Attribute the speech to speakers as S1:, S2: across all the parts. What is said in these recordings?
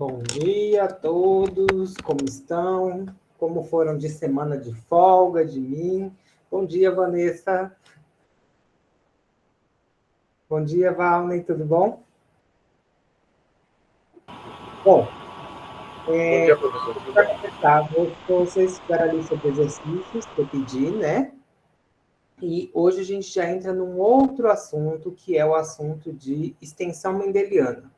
S1: Bom dia a todos, como estão? Como foram de semana de folga de mim? Bom dia, Vanessa. Bom dia, Valnei, tudo bom? Bom,
S2: Bom dia, professor. Tudo
S1: para
S2: bem?
S1: começar, vocês fizeram ali sobre exercícios que eu pedi, né? E hoje a gente já entra num outro assunto, que é o assunto de extensão mendeliana.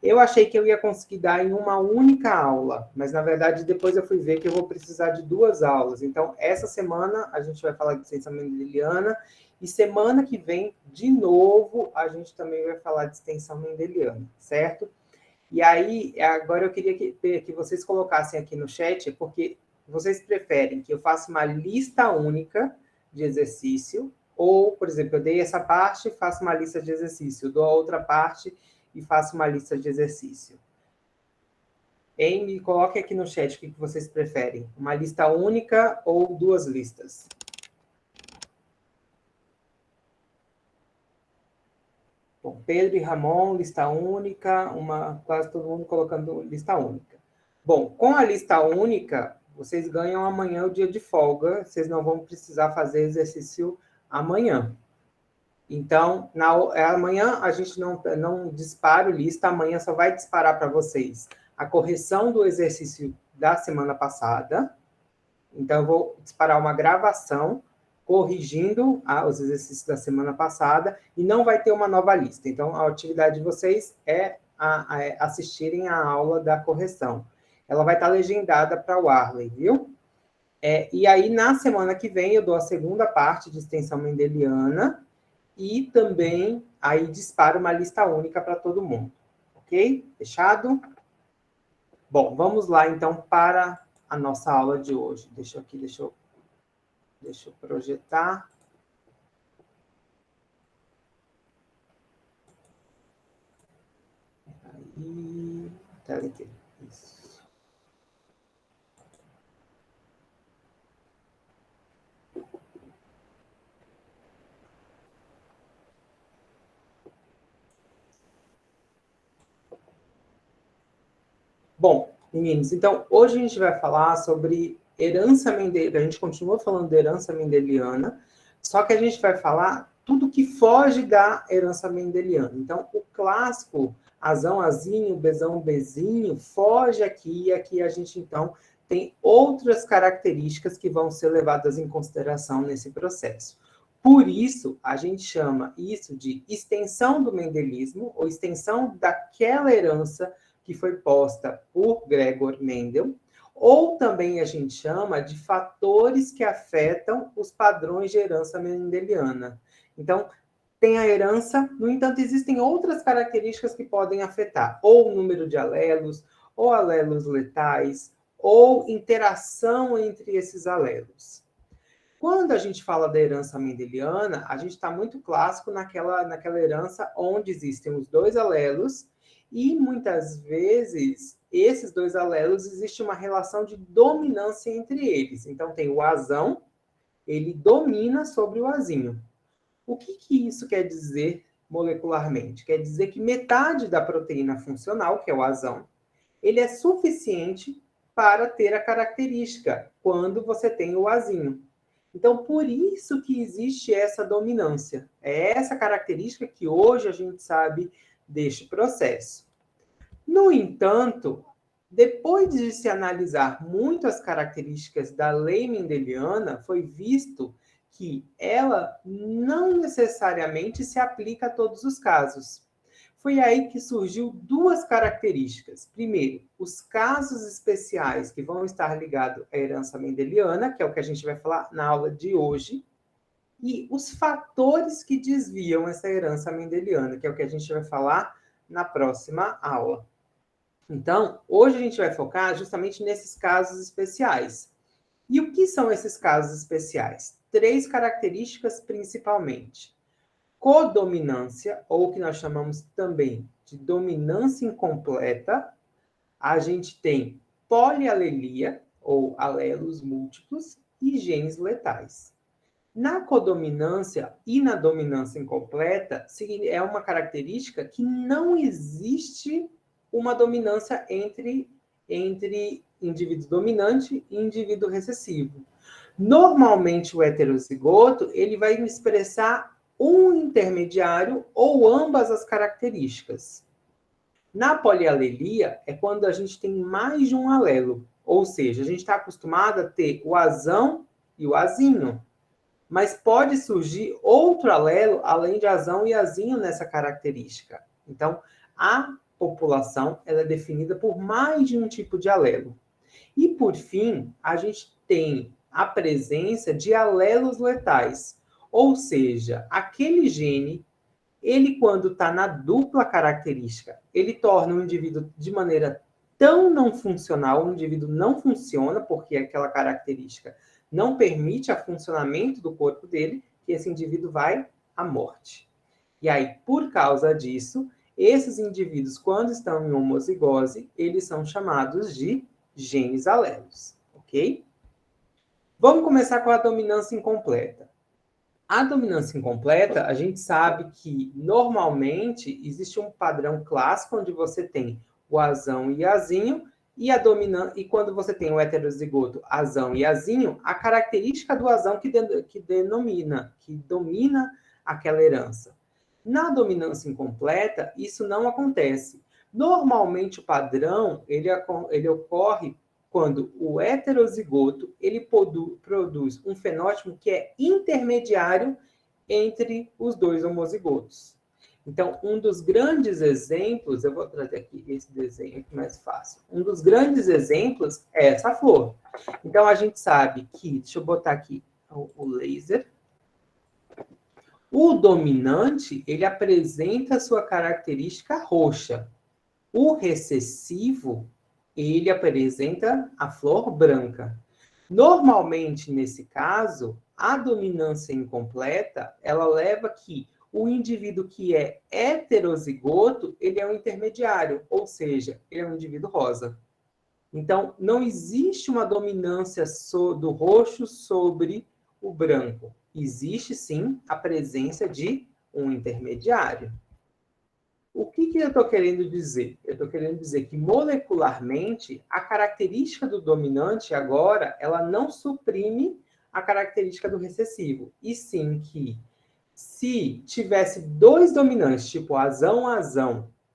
S1: Eu achei que eu ia conseguir dar em uma única aula, mas na verdade depois eu fui ver que eu vou precisar de 2 aulas. Então, essa semana a gente vai falar de extensão mendeliana e semana que vem, de novo, a gente também vai falar de extensão mendeliana, certo? E aí, agora eu queria que vocês colocassem aqui no chat, porque vocês preferem que eu faça uma lista única de exercício, ou, por exemplo, eu dei essa parte e faço uma lista de exercício, eu dou a outra parte e faço uma lista de exercício. Me coloque aqui no chat o que vocês preferem, uma lista única ou 2 listas. Bom, Pedro e Ramon, lista única, quase todo mundo colocando lista única. Bom, com a lista única, vocês ganham amanhã o dia de folga, vocês não vão precisar fazer exercício amanhã. Então, amanhã a gente não dispara lista, amanhã só vai disparar para vocês a correção do exercício da semana passada. Então, eu vou disparar uma gravação corrigindo os exercícios da semana passada e não vai ter uma nova lista. Então, a atividade de vocês é assistirem a aula da correção. Ela vai estar legendada para o Arley, viu? E aí, na semana que vem, eu dou a segunda parte de extensão mendeliana e também aí disparo uma lista única para todo mundo. Ok? Fechado? Bom, vamos lá, então, para a nossa aula de hoje. Deixa eu projetar. Aí, tela aqui. Isso. Bom, meninos, então, hoje a gente vai falar sobre herança mendeliana. A gente continua falando de herança mendeliana, só que a gente vai falar tudo que foge da herança mendeliana. Então, o clássico azão, azinho, bezão, bezinho, foge aqui, e aqui a gente, então, tem outras características que vão ser levadas em consideração nesse processo. Por isso, a gente chama isso de extensão do mendelismo, ou extensão daquela herança que foi posta por Gregor Mendel, ou também a gente chama de fatores que afetam os padrões de herança mendeliana. Então, tem a herança, no entanto, existem outras características que podem afetar, ou o número de alelos, ou alelos letais, ou interação entre esses alelos. Quando a gente fala da herança mendeliana, a gente está muito clássico naquela herança onde existem os 2 alelos e, muitas vezes, esses 2 alelos, existe uma relação de dominância entre eles. Então, tem o azão, ele domina sobre o azinho. O que isso quer dizer molecularmente? Quer dizer que metade da proteína funcional, que é o azão, ele é suficiente para ter a característica quando você tem o azinho. Então, por isso que existe essa dominância. É essa característica que hoje a gente sabe deste processo. No entanto, depois de se analisar muito as características da lei mendeliana, foi visto que ela não necessariamente se aplica a todos os casos. Foi aí que surgiu 2 características. Primeiro, os casos especiais que vão estar ligados à herança mendeliana, que é o que a gente vai falar na aula de hoje, e os fatores que desviam essa herança mendeliana, que é o que a gente vai falar na próxima aula. Então, hoje a gente vai focar justamente nesses casos especiais. E o que são esses casos especiais? 3 características principalmente. Codominância, ou o que nós chamamos também de dominância incompleta. A gente tem polialelia, ou alelos múltiplos, e genes letais. Na codominância e na dominância incompleta, é uma característica que não existe uma dominância entre indivíduo dominante e indivíduo recessivo. Normalmente, o heterozigoto ele vai expressar um intermediário ou ambas as características. Na polialelia, é quando a gente tem mais de um alelo. Ou seja, a gente está acostumado a ter o azão e o azinho. Mas pode surgir outro alelo, além de azão e azinho, nessa característica. Então, a população ela é definida por mais de um tipo de alelo. E, por fim, a gente tem a presença de alelos letais. Ou seja, aquele gene, ele quando está na dupla característica, ele torna o indivíduo de maneira tão não funcional, o indivíduo não funciona, porque aquela característica não permite o funcionamento do corpo dele, que esse indivíduo vai à morte. E aí, por causa disso, esses indivíduos, quando estão em homozigose, eles são chamados de genes alelos, ok? Vamos começar com a dominância incompleta. A dominância incompleta, a gente sabe que, normalmente, existe um padrão clássico onde você tem o azão e azinho, e quando você tem o heterozigoto azão e azinho, a característica do azão que domina aquela herança. Na dominância incompleta, isso não acontece. Normalmente, o padrão ele ocorre quando o heterozigoto ele produz um fenótipo que é intermediário entre os dois homozigotos. Então, um dos grandes exemplos, eu vou trazer aqui esse desenho aqui mais fácil. Um dos grandes exemplos é essa flor. Então, a gente sabe que, deixa eu botar aqui o laser. O dominante, ele apresenta a sua característica roxa. O recessivo, ele apresenta a flor branca. Normalmente, nesse caso, a dominância incompleta, ela leva que o indivíduo que é heterozigoto, ele é um intermediário, ou seja, ele é um indivíduo rosa. Então, não existe uma dominância do roxo sobre o branco. Existe, sim, a presença de um intermediário. O que eu estou querendo dizer? Eu estou querendo dizer que, molecularmente, a característica do dominante agora, ela não suprime a característica do recessivo. E sim que, se tivesse dois dominantes, tipo azão,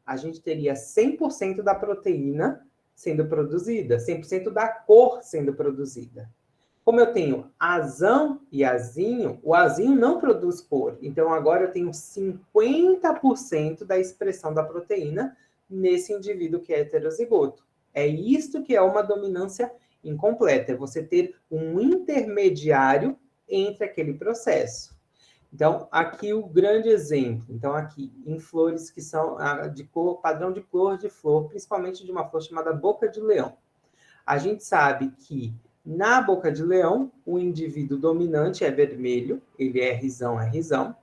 S1: a gente teria 100% da proteína sendo produzida, 100% da cor sendo produzida. Como eu tenho azão e azinho, o azinho não produz cor. Então, agora eu tenho 50% da expressão da proteína nesse indivíduo que é heterozigoto. É isto que é uma dominância incompleta. É você ter um intermediário entre aquele processo. Então, aqui o grande exemplo. Então, aqui, em flores que são de cor, padrão de cor de flor, principalmente de uma flor chamada boca de leão. A gente sabe que na boca de leão, o indivíduo dominante é vermelho, ele é Rzão, é Rzão.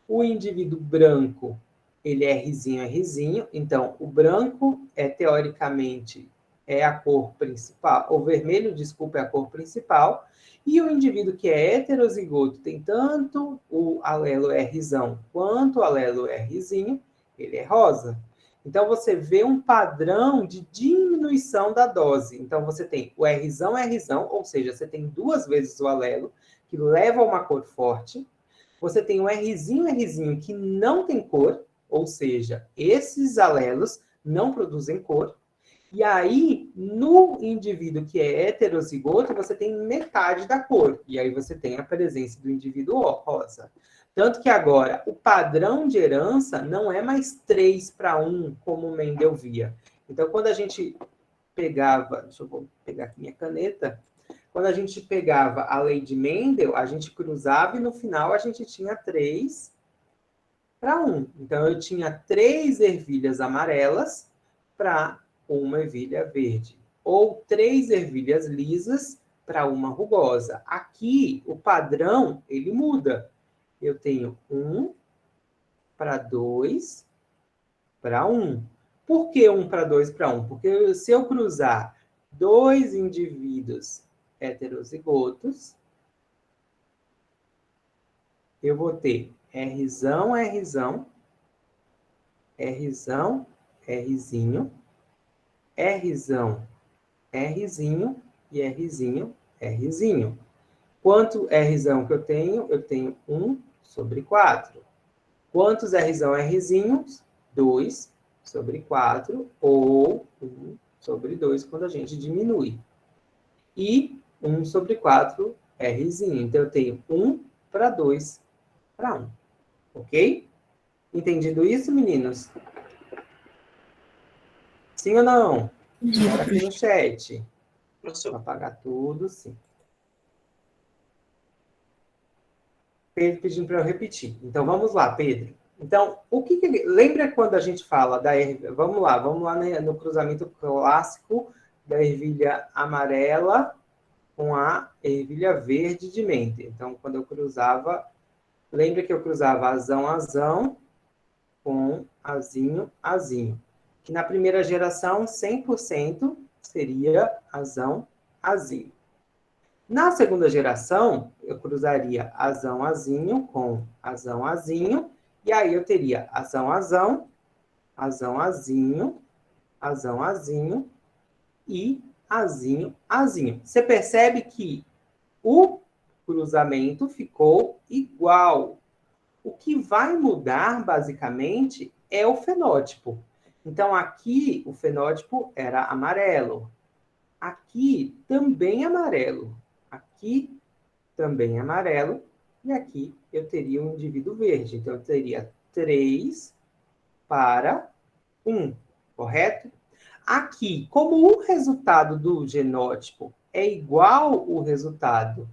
S1: O indivíduo branco, ele é Rzinho. Então, o branco teoricamente, é a cor principal. O vermelho, desculpa, é a cor principal. E o indivíduo que é heterozigoto tem tanto o alelo Rzão quanto o alelo Rzinho, ele é rosa. Então, você vê um padrão de diminuição da dose. Então, você tem o Rzão, ou seja, você tem duas vezes o alelo, que leva a uma cor forte. Você tem o Rzinho, que não tem cor, ou seja, esses alelos não produzem cor. E aí, no indivíduo que é heterozigoto, você tem metade da cor. E aí você tem a presença do indivíduo rosa. Tanto que agora, o padrão de herança não é mais 3:1, como o Mendel via. Então, quando a gente pegava... Deixa eu pegar aqui minha caneta. Quando a gente pegava a lei de Mendel, a gente cruzava e no final a gente tinha 3:1. Então, eu tinha 3 ervilhas amarelas para uma ervilha verde. Ou 3 ervilhas lisas para uma rugosa. Aqui, o padrão, ele muda. Eu tenho 1:2 para 1. Por que 1:2 para 1? Porque se eu cruzar 2 indivíduos heterozigotos, eu vou ter Rzão, Rzinho, Rzão, Rzinho e Rzinho, Rzinho. Quanto Rzão que eu tenho? Eu tenho 1 sobre 4. Quantos Rzão, Rzinhos? 2 sobre 4 ou 1 sobre 2 quando a gente diminui. E 1 sobre 4 Rzinho. Então, eu tenho 1 para 2 para 1. Ok? Entendido isso, meninos? Sim ou não? Bora aqui no chat.
S2: Professor,
S1: Vou apagar tudo, sim. Pedro pedindo para eu repetir. Então, vamos lá, Pedro. Então, lembra quando a gente fala da ervilha? Vamos lá no cruzamento clássico da ervilha amarela com a ervilha verde de menta. Então, quando eu cruzava, lembra que eu cruzava azão, azão com azinho, azinho. Que na primeira geração, 100% seria azão, azinho. Na segunda geração, eu cruzaria azão, azinho com azão, azinho, e aí eu teria azão, azão, azão, azinho, azão, azinho e azinho, azinho. Você percebe que o cruzamento ficou igual. O que vai mudar, basicamente, é o fenótipo. Então, aqui, o fenótipo era amarelo. Aqui, também amarelo. Aqui, também amarelo. E aqui, eu teria um indivíduo verde. Então, eu teria 3 para 1, correto? Aqui, como o resultado do genótipo é igual ao resultado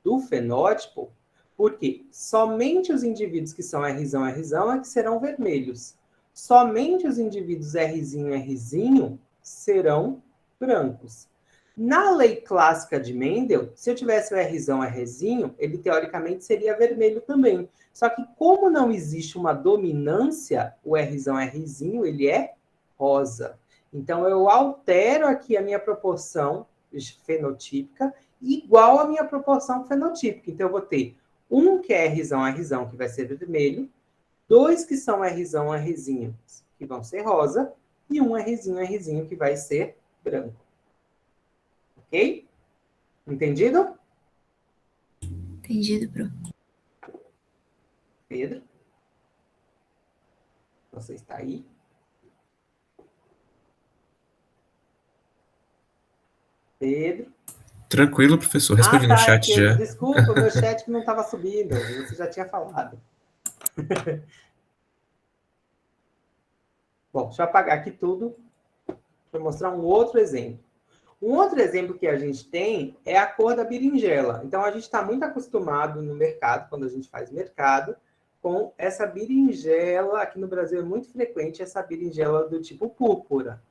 S1: do fenótipo, porque somente os indivíduos que são Rzão, Rzão é que serão vermelhos. Somente os indivíduos Rzinho, Rzinho serão brancos. Na lei clássica de Mendel, se eu tivesse o Rzão, Rzinho, ele teoricamente seria vermelho também. Só que como não existe uma dominância, o Rzão, Rzinho, ele é rosa. Então, eu altero aqui a minha proporção fenotípica igual à minha proporção fenotípica. Então, eu vou ter 1 que é Rzão, Rzão, que vai ser vermelho, 2 que são Rzão, Rzinho, que vão ser rosa, e 1 Rzinho, Rzinho, que vai ser branco. Ok? Entendido?
S3: Entendido, Pro.
S1: Pedro? Você está aí? Pedro?
S4: Tranquilo, professor. Respondi no
S1: Tá.
S4: chat já.
S1: Desculpa, meu chat não estava subindo. Você já tinha falado. Bom, deixa eu apagar aqui tudo para mostrar um outro exemplo. Um outro exemplo que a gente tem é a cor da berinjela. Então, a gente está muito acostumado no mercado, quando a gente faz mercado, com essa berinjela. Aqui no Brasil é muito frequente essa berinjela do tipo púrpura.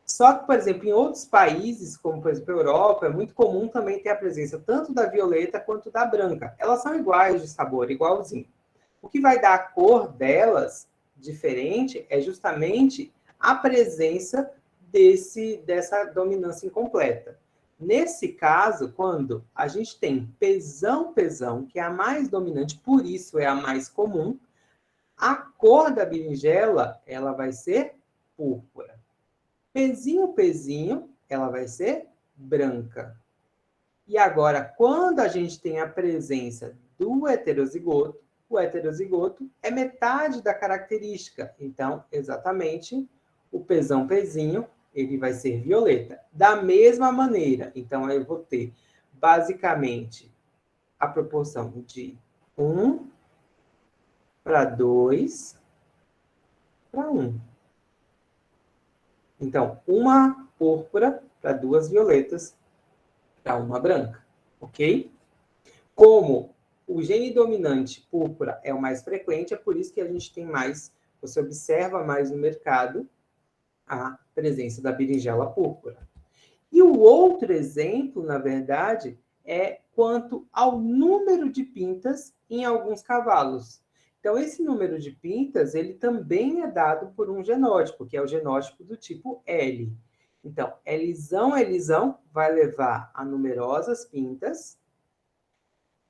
S1: Só que, por exemplo, em outros países, como, por exemplo, a Europa, é muito comum também ter a presença tanto da violeta quanto da branca. Elas são iguais de sabor, igualzinho. O que vai dar a cor delas diferente é justamente a presença dessa dominância incompleta. Nesse caso, quando a gente tem pesão, que é a mais dominante, por isso é a mais comum, a cor da berinjela, ela vai ser púrpura. Pezinho, ela vai ser branca. E agora, quando a gente tem a presença do heterozigoto, o heterozigoto é metade da característica. Então, exatamente, o pezinho, ele vai ser violeta. Da mesma maneira, então, eu vou ter, basicamente, a proporção de 1 para 2 para 1. Então, uma púrpura para 2 violetas para uma branca, ok? Como o gene dominante púrpura é o mais frequente, é por isso que a gente tem mais, você observa mais no mercado a presença da berinjela púrpura. E o outro exemplo, na verdade, é quanto ao número de pintas em alguns cavalos. Então, esse número de pintas, ele também é dado por um genótipo, que é o genótipo do tipo L. Então, Lzão vai levar a numerosas pintas.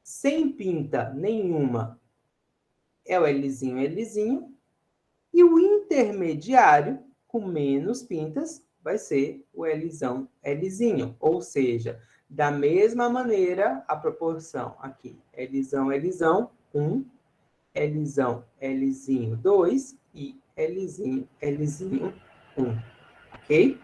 S1: Sem pinta nenhuma é o Lzinho. E o intermediário, com menos pintas, vai ser o Lzão, Lzinho. Ou seja, da mesma maneira, a proporção aqui, Lzão, Lzão, 1, Lzão, Lzinho, 2 e Lzinho, Lzinho, 1. Ok?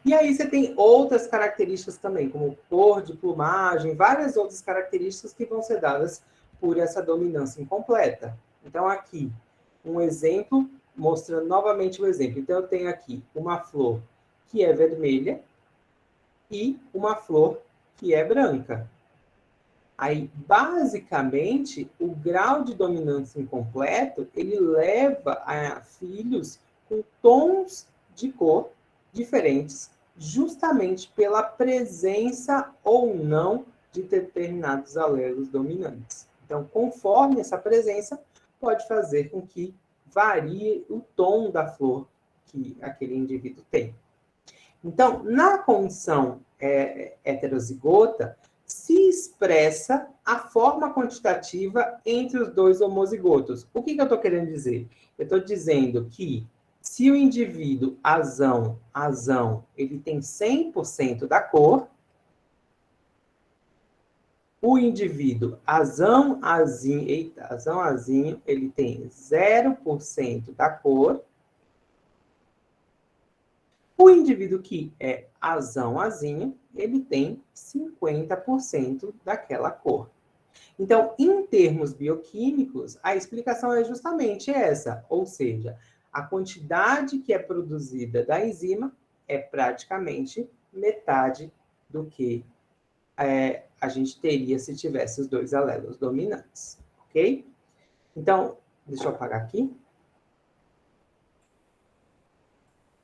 S1: E aí você tem outras características também, como cor de plumagem, várias outras características que vão ser dadas por essa dominância incompleta. Então, aqui, um exemplo, mostrando novamente o exemplo. Então, eu tenho aqui uma flor que é vermelha e uma flor que é branca. Aí, basicamente, o grau de dominância incompleto, ele leva a filhos com tons de cor diferentes, justamente pela presença ou não de determinados alelos dominantes. Então, conforme essa presença, pode fazer com que varie o tom da flor que aquele indivíduo tem. Então, na condição heterozigota, se expressa a forma quantitativa entre os dois homozigotos. O que eu estou querendo dizer? Eu estou dizendo que se o indivíduo azão, ele tem 100% da cor, o indivíduo azão, azinho, ele tem 0% da cor. O indivíduo que é azão, azinho, ele tem 50% daquela cor. Então, em termos bioquímicos, a explicação é justamente essa, ou seja, a quantidade que é produzida da enzima é praticamente metade do que a gente teria se tivesse os dois alelos dominantes, ok? Então, deixa eu apagar aqui.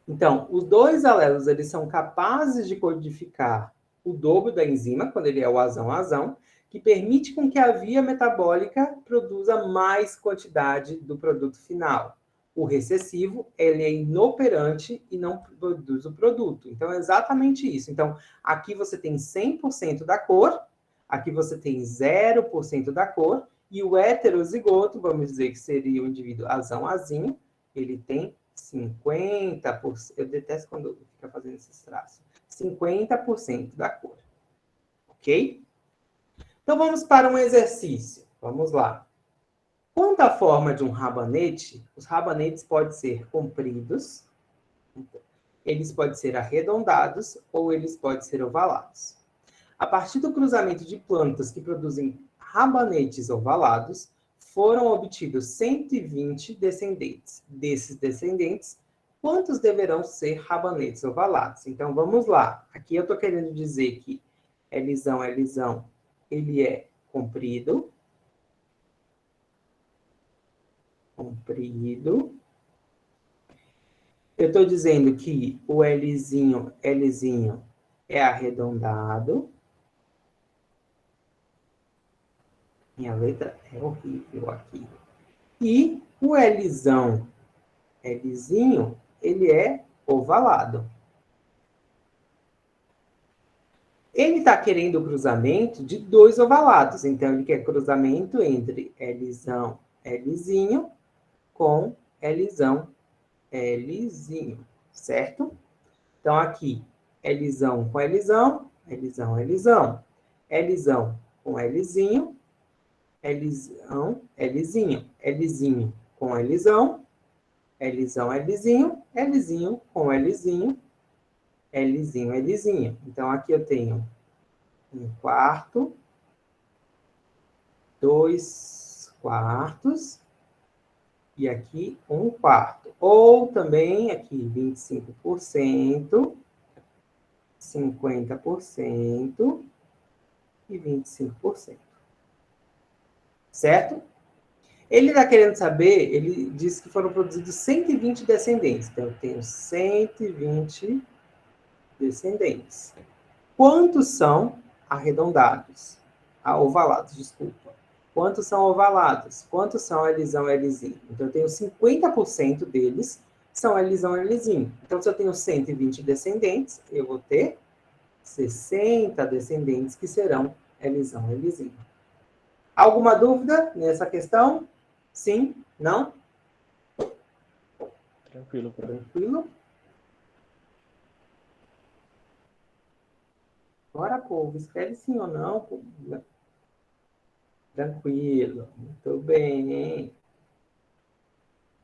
S1: Então, os dois alelos, eles são capazes de codificar o dobro da enzima, quando ele é o azão, que permite com que a via metabólica produza mais quantidade do produto final. O recessivo, ele é inoperante e não produz o produto. Então, é exatamente isso. Então, aqui você tem 100% da cor, aqui você tem 0% da cor, e o heterozigoto, vamos dizer que seria o indivíduo azão-azinho, ele tem 50%, eu detesto quando fica fazendo esses traços, 50% da cor. Ok? Então, vamos para um exercício. Vamos lá. Quanto à forma de um rabanete, os rabanetes podem ser compridos, eles podem ser arredondados ou eles podem ser ovalados. A partir do cruzamento de plantas que produzem rabanetes ovalados, foram obtidos 120 descendentes. Desses descendentes, quantos deverão ser rabanetes ovalados? Então, vamos lá. Aqui eu estou querendo dizer que Lzão, ele é comprido. Comprido. Eu estou dizendo que o Lzinho é arredondado. Minha letra é horrível aqui. E o Lzinho, ele é ovalado. Ele está querendo o cruzamento de dois ovalados. Então, ele quer cruzamento entre Lzinho com Lzinho, certo? Então, aqui, Lzão com Lzão com Lzinho, Lzinho com Lzão com Lzinho. Então, aqui eu tenho 1/4, 2/4 e aqui 1/4. Ou também aqui 25%, 50% e 25%. Certo? Ele está querendo saber, ele disse que foram produzidos 120 descendentes. Então, eu tenho 120 descendentes. Quantos são arredondados? Ovalados, desculpa. Quantos são ovalados? Quantos são Lzão, Lzinho? Então, eu tenho 50% deles são Lzão, Lzinho. Então, se eu tenho 120 descendentes, eu vou ter 60 descendentes que serão Lzão, Lzinho. Alguma dúvida nessa questão? Sim? Não?
S2: Tranquilo, professor.
S1: Tranquilo? Bora, povo, escreve sim ou não. Povo. Tranquilo, muito bem.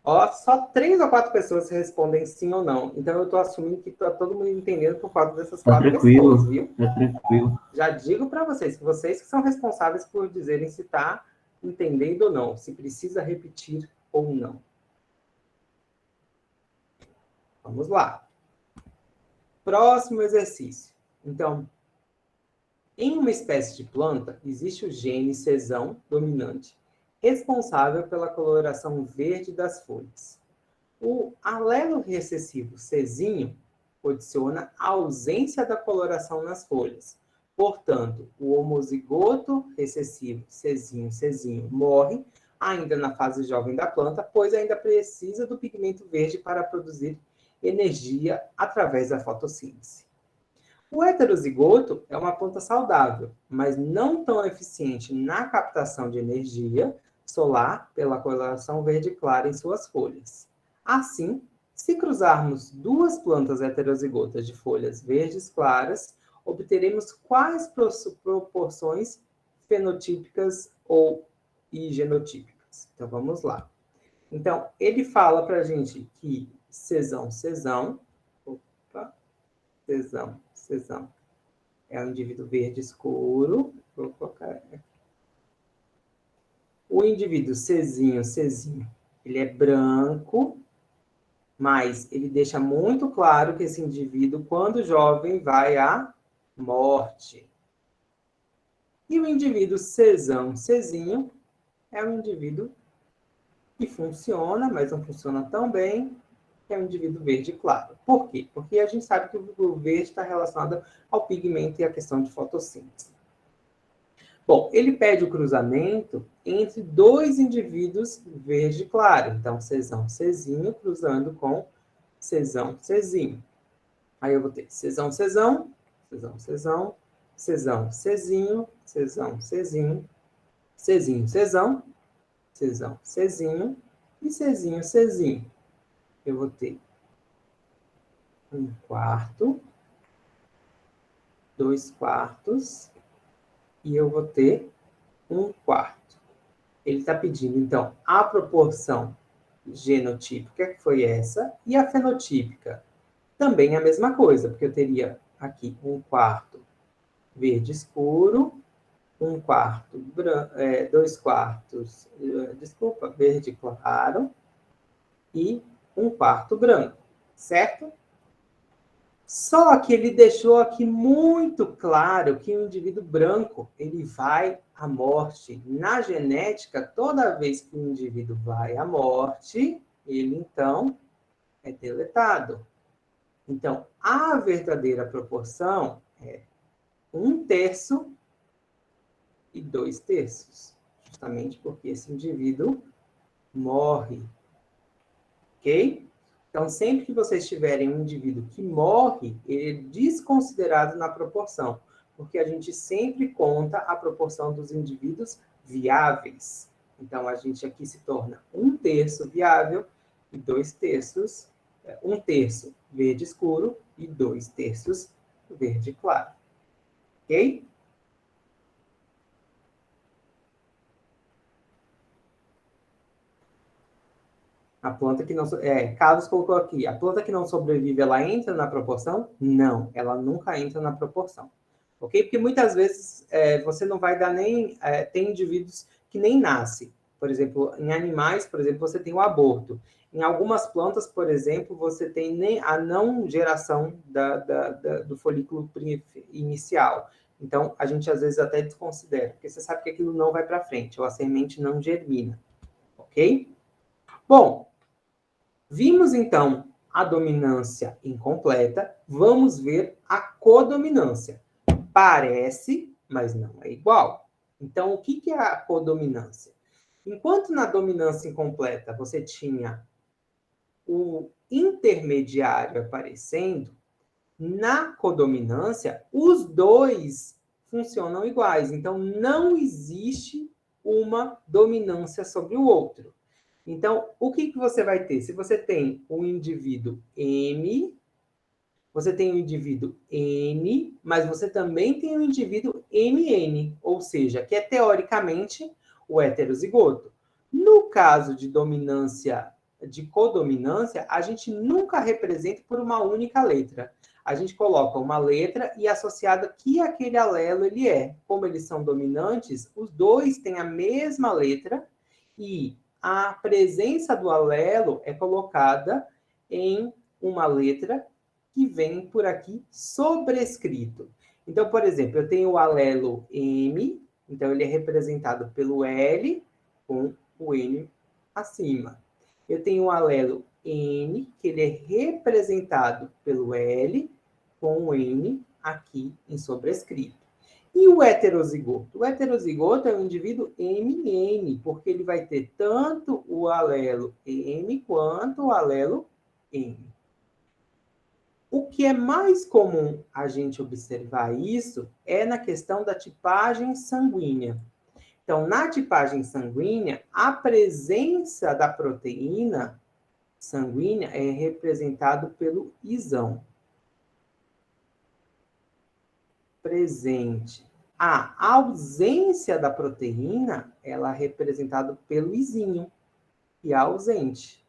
S1: Ó, só 3 ou 4 pessoas respondem sim ou não. Então, eu estou assumindo que está todo mundo entendendo por causa dessas
S3: Tá
S1: 4 pessoas,
S3: tranquilo,
S1: viu?
S3: tá tranquilo.
S1: Já digo para vocês que são responsáveis por dizerem se está entendendo ou não, se precisa repetir ou não. Vamos lá. Próximo exercício. Então, em uma espécie de planta, existe o gene sesão dominante, responsável pela coloração verde das folhas. O alelo recessivo cesinho condiciona a ausência da coloração nas folhas. Portanto, o homozigoto recessivo cesinho morre ainda na fase jovem da planta, pois ainda precisa do pigmento verde para produzir energia através da fotossíntese. O heterozigoto é uma planta saudável, mas não tão eficiente na captação de energia solar pela coloração verde clara em suas folhas. Assim, se cruzarmos 2 plantas heterozigotas de folhas verdes claras, obteremos quais proporções fenotípicas e genotípicas. Então, vamos lá. Então, ele fala para a gente que sesão, é um indivíduo verde escuro. Vou colocar aqui. O indivíduo cesinho, ele é branco, mas ele deixa muito claro que esse indivíduo, quando jovem, vai à morte. E o indivíduo cesinho, é um indivíduo que funciona, mas não funciona tão bem, que é um indivíduo verde claro. Por quê? Porque a gente sabe que o verde está relacionado ao pigmento e à questão de fotossíntese. Bom, ele pede o cruzamento entre 2 indivíduos verde claro. Então, cesinho cruzando com cesinho. Aí eu vou ter cesinho, cesinho, cesinho e cesinho. Eu vou ter 1/4, 2/4 e eu vou ter 1/4. Ele está pedindo, então, a proporção genotípica, que foi essa, e a fenotípica. Também a mesma coisa, porque eu teria aqui 1/4 verde escuro, 1/4 2/4, verde claro, e 1/4 branco, certo? Só que ele deixou aqui muito claro que o indivíduo branco, ele vai à morte. Na genética, toda vez que o indivíduo vai à morte, ele, então, é deletado. Então, a verdadeira proporção é 1/3 e 2/3. Justamente porque esse indivíduo morre. Ok? Então, sempre que vocês tiverem um indivíduo que morre, ele é desconsiderado na proporção, porque a gente sempre conta a proporção dos indivíduos viáveis. Então, a gente aqui se torna 1/3 viável e 2/3, 1/3 verde escuro e 2/3 verde claro. Ok? A planta que não... Carlos colocou aqui, a planta que não sobrevive, ela entra na proporção? Não, ela nunca entra na proporção. Ok? Porque muitas vezes você não vai dar nem... tem indivíduos que nem nascem. Por exemplo, em animais, por exemplo, você tem o aborto. Em algumas plantas, por exemplo, você tem nem a não geração do folículo inicial. Então, a gente às vezes até desconsidera, porque você sabe que aquilo não vai para frente, ou a semente não germina. Ok? Bom, vimos, então, a dominância incompleta. Vamos ver a codominância. Parece, mas não é igual. Então, o que é a codominância? Enquanto na dominância incompleta você tinha o intermediário aparecendo, na codominância, os dois funcionam iguais. Então, não existe uma dominância sobre o outro. Então, o que você vai ter? Se você tem um indivíduo M Você tem o indivíduo N, mas você também tem o indivíduo MN, ou seja, que é teoricamente o heterozigoto. No caso de dominância, de codominância, a gente nunca representa por uma única letra. A gente coloca uma letra e associada que aquele alelo ele é. Como eles são dominantes, os dois têm a mesma letra e a presença do alelo é colocada em uma letra que vem por aqui sobrescrito. Então, por exemplo, eu tenho o alelo M, então ele é representado pelo L com o N acima. Eu tenho o alelo N, que ele é representado pelo L com o N aqui em sobrescrito. E o heterozigoto? O heterozigoto é o indivíduo MN, porque ele vai ter tanto o alelo M quanto o alelo N. O que é mais comum a gente observar isso é na questão da tipagem sanguínea. Então, na tipagem sanguínea, a presença da proteína sanguínea é representado pelo isão. Presente. A ausência da proteína, ela é representada pelo isinho, e a ausente.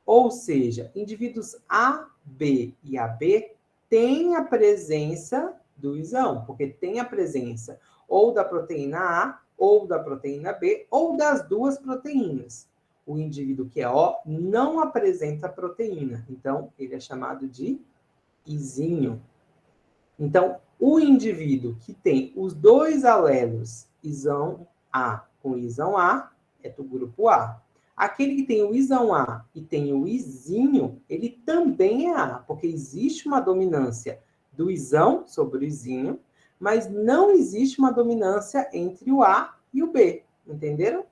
S1: Ou seja, indivíduos A, B e AB têm a presença do isão, porque tem a presença ou da proteína A, ou da proteína B, ou das duas proteínas. O indivíduo que é O não apresenta proteína, então ele é chamado de isinho. Então, o indivíduo que tem os dois alelos isão A com isão A é do grupo A. Aquele que tem o isão A e tem o isinho, ele também é A, porque existe uma dominância do isão sobre o isinho, mas não existe uma dominância entre o A e o B, entenderam?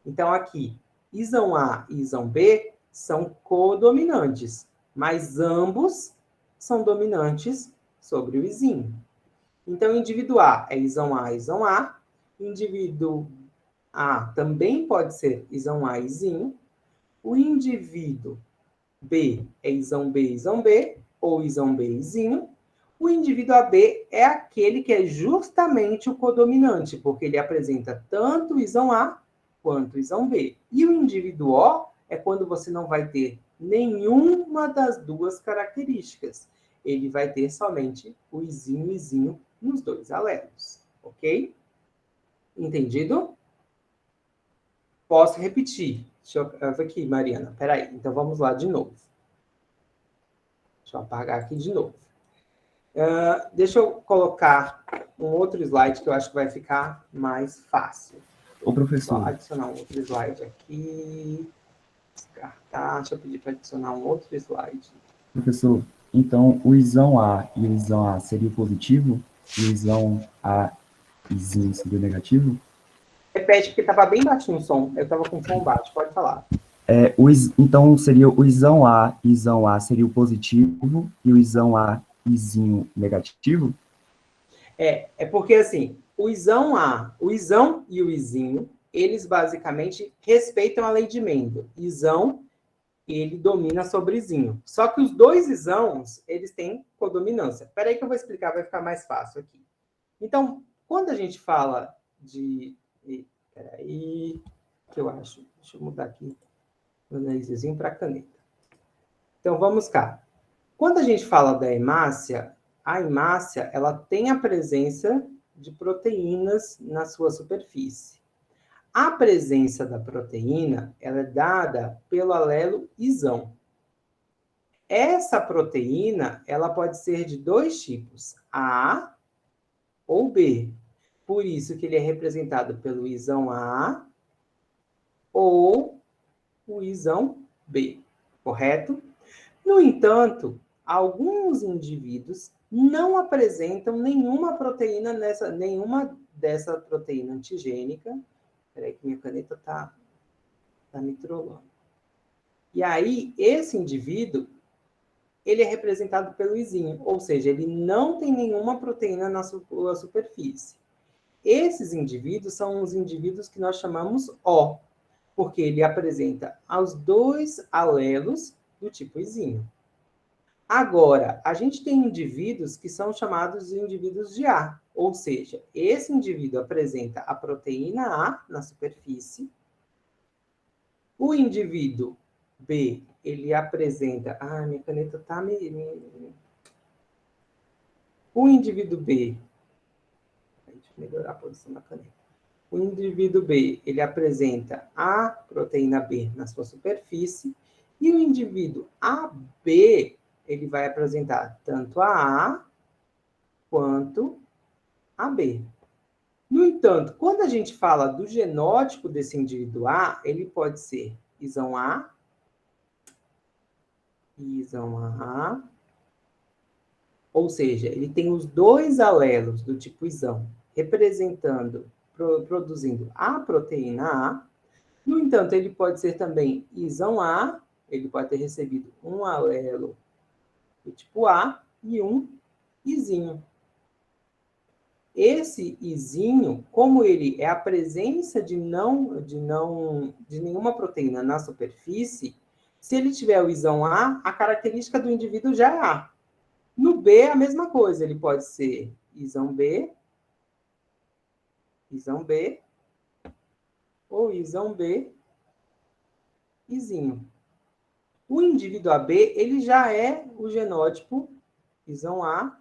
S1: Então, aqui, isão A e isão B são codominantes, mas ambos são dominantes sobre o isinho. Então, indivíduo A é isão A, indivíduo A também pode ser isão A, isinho. O indivíduo B é isão B, ou isão B, isinho. O indivíduo AB é aquele que é justamente o codominante, porque ele apresenta tanto o isão A quanto o isão B. E o indivíduo O é quando você não vai ter nenhuma das duas características. Ele vai ter somente o isinho nos dois alelos, ok? Entendido? Posso repetir. Deixa eu ver aqui, Mariana. Peraí, então vamos lá de novo. Deixa eu apagar aqui de novo. Deixa eu colocar um outro slide que eu acho que vai ficar mais fácil.
S3: Ô, professor.
S1: Vou adicionar um outro slide aqui. Descartar. Deixa eu pedir para adicionar um outro slide.
S3: Professor, então o isão A e o isão A seria o positivo? E o isão A isinho seria o negativo?
S1: Repete, porque estava bem baixinho o som. Eu estava com o som baixo. Pode falar.
S3: Então seria o isão A seria o positivo e o isão A isinho negativo?
S1: É porque assim, o isão e o isinho, eles basicamente respeitam a lei de Mendel. Isão, ele domina sobre isinho. Só que os dois isãos, eles têm codominância. Espera aí que eu vou explicar, vai ficar mais fácil aqui. Então, quando a gente fala de... Espera aí, que eu acho... Deixa eu mudar aqui o narizinho para caneta. Então, vamos cá. Quando a gente fala da hemácia, a hemácia, ela tem a presença de proteínas na sua superfície. A presença da proteína, ela é dada pelo alelo isão. Essa proteína, ela pode ser de dois tipos, A ou B. Por isso que ele é representado pelo isão A ou o isão B, correto? No entanto, alguns indivíduos não apresentam nenhuma proteína nenhuma dessa proteína antigênica. Espera aí que minha caneta está me trollando. E aí, esse indivíduo, ele é representado pelo isinho, ou seja, ele não tem nenhuma proteína na sua superfície. Esses indivíduos são os indivíduos que nós chamamos O, porque ele apresenta os dois alelos do tipo isinho. Agora, a gente tem indivíduos que são chamados de indivíduos de A, ou seja, esse indivíduo apresenta a proteína A na superfície, o indivíduo B, ele apresenta... Ah, minha caneta tá O indivíduo B... Deixa eu melhorar a posição da caneta. O indivíduo B, ele apresenta a proteína B na sua superfície, e o indivíduo AB, ele vai apresentar tanto a A quanto a B. No entanto, quando a gente fala do genótipo desse indivíduo A, ele pode ser isão A, ou seja, ele tem os dois alelos do tipo isão, produzindo a proteína A. No entanto, ele pode ser também isão A, ele pode ter recebido um alelo do tipo A e um izinho. Esse izinho, como ele é a presença de nenhuma proteína na superfície, se ele tiver o isão A, a característica do indivíduo já é A. No B, a mesma coisa, ele pode ser isão B, ou isão B, izinho. O indivíduo AB, ele já é o genótipo isão A,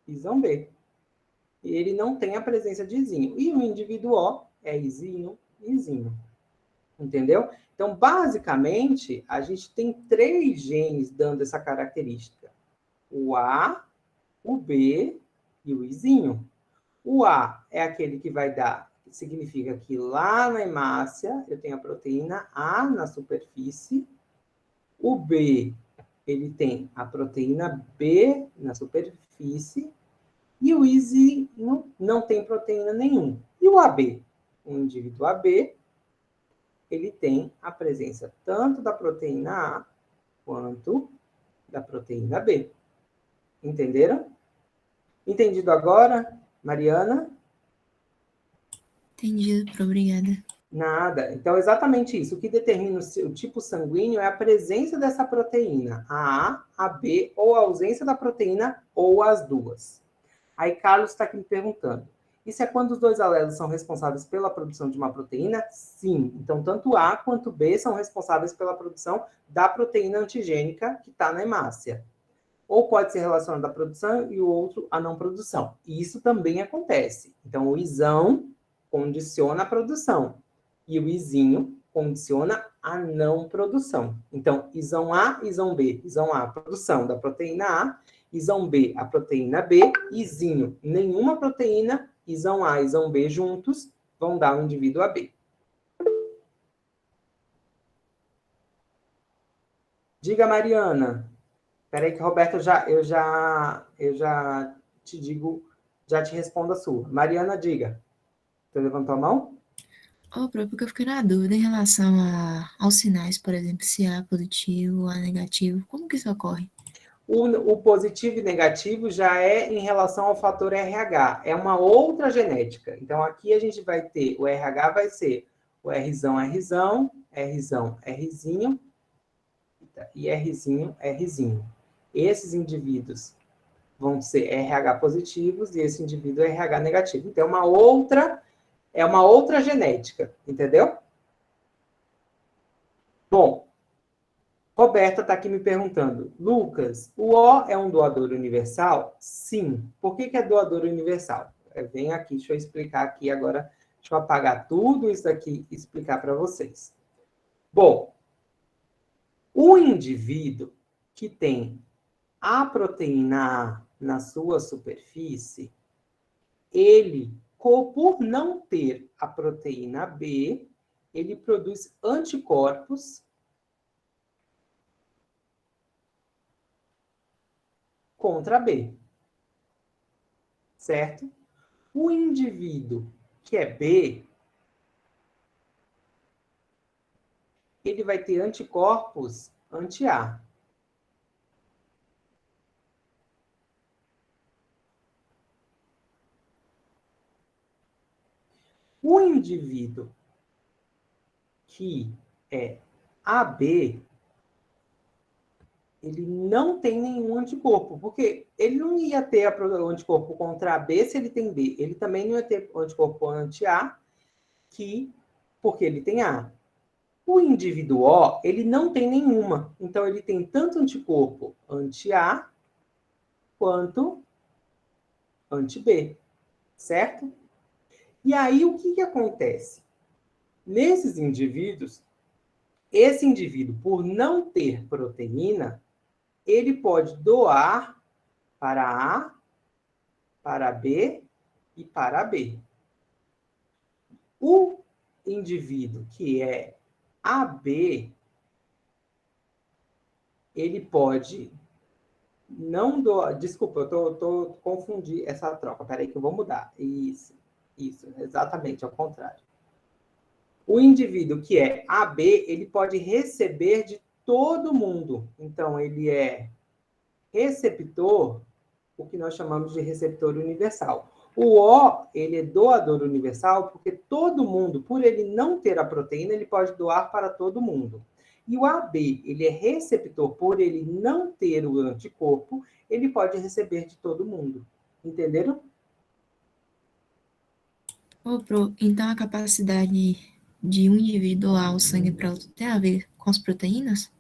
S1: isão B. E ele não tem a presença de izinho. E o indivíduo O é izinho, izinho. Entendeu? Então, basicamente, a gente tem 3 genes dando essa característica. O A, o B e o izinho. O A é aquele que vai dar, significa que lá na hemácia eu tenho a proteína A na superfície. O B, ele tem a proteína B na superfície. E o izinho não tem proteína nenhuma. E o AB? O indivíduo AB, ele tem a presença tanto da proteína A quanto da proteína B. Entenderam? Entendido agora, Mariana?
S5: Entendido, obrigada.
S1: Nada. Então, exatamente isso. O que determina o tipo sanguíneo é a presença dessa proteína, a A, a B, ou a ausência da proteína, ou as duas. Aí, Carlos está aqui me perguntando. Isso é quando os dois alelos são responsáveis pela produção de uma proteína? Sim. Então, tanto A quanto B são responsáveis pela produção da proteína antigênica que está na hemácia. Ou pode ser relacionado à produção e o outro à não produção. E isso também acontece. Então, o isão condiciona a produção. E o izinho condiciona a não produção. Então, isão A, isão B. Isão A, produção da proteína A. Isão B, a proteína B. Izinho, nenhuma proteína. Isão A, isão B juntos vão dar o indivíduo AB. Diga, Mariana. Espera aí que, Roberto, eu já te digo, já te respondo a sua. Mariana, diga. Você levantou a mão?
S5: Porque eu fiquei na dúvida em relação aos sinais, por exemplo, se A positivo, A negativo, como que isso ocorre?
S1: O positivo e negativo já é em relação ao fator RH. É uma outra genética. Então, aqui a gente vai ter, o RH vai ser o Rzão, Rzão, Rzão, Rzinho, e Rzinho, Rzinho. Esses indivíduos vão ser RH positivos e esse indivíduo é RH negativo. Então, é uma outra genética, entendeu? Bom, Roberta está aqui me perguntando, Lucas, o O é um doador universal? Sim. Por que é doador universal? Vem aqui, deixa eu explicar aqui agora, deixa eu apagar tudo isso aqui e explicar para vocês. Bom, o indivíduo que tem a proteína A na sua superfície, ele, por não ter a proteína B, ele produz anticorpos contra B. Certo? O indivíduo que é B, ele vai ter anticorpos anti-A. O indivíduo que é AB, ele não tem nenhum anticorpo, porque ele não ia ter o anticorpo contra a B se ele tem B. Ele também não ia ter o anticorpo anti-A, porque ele tem A. O indivíduo O, ele não tem nenhuma. Então, ele tem tanto anticorpo anti-A quanto anti-B, certo? E aí, o que acontece? Nesses indivíduos, esse indivíduo, por não ter proteína, ele pode doar para A, para B e para B. O indivíduo que é AB, ele pode não doar... Desculpa, eu tô confundi essa troca. Peraí que eu vou mudar. Isso, exatamente, ao contrário. O indivíduo que é AB, ele pode receber de todo mundo. Então, ele é receptor, o que nós chamamos de receptor universal. O O, ele é doador universal, porque todo mundo, por ele não ter a proteína, ele pode doar para todo mundo. E o AB, ele é receptor, por ele não ter o anticorpo, ele pode receber de todo mundo. Entenderam?
S5: Ô, Pro, então a capacidade de um indivíduo doar o sangue para outro tem a ver com as proteínas?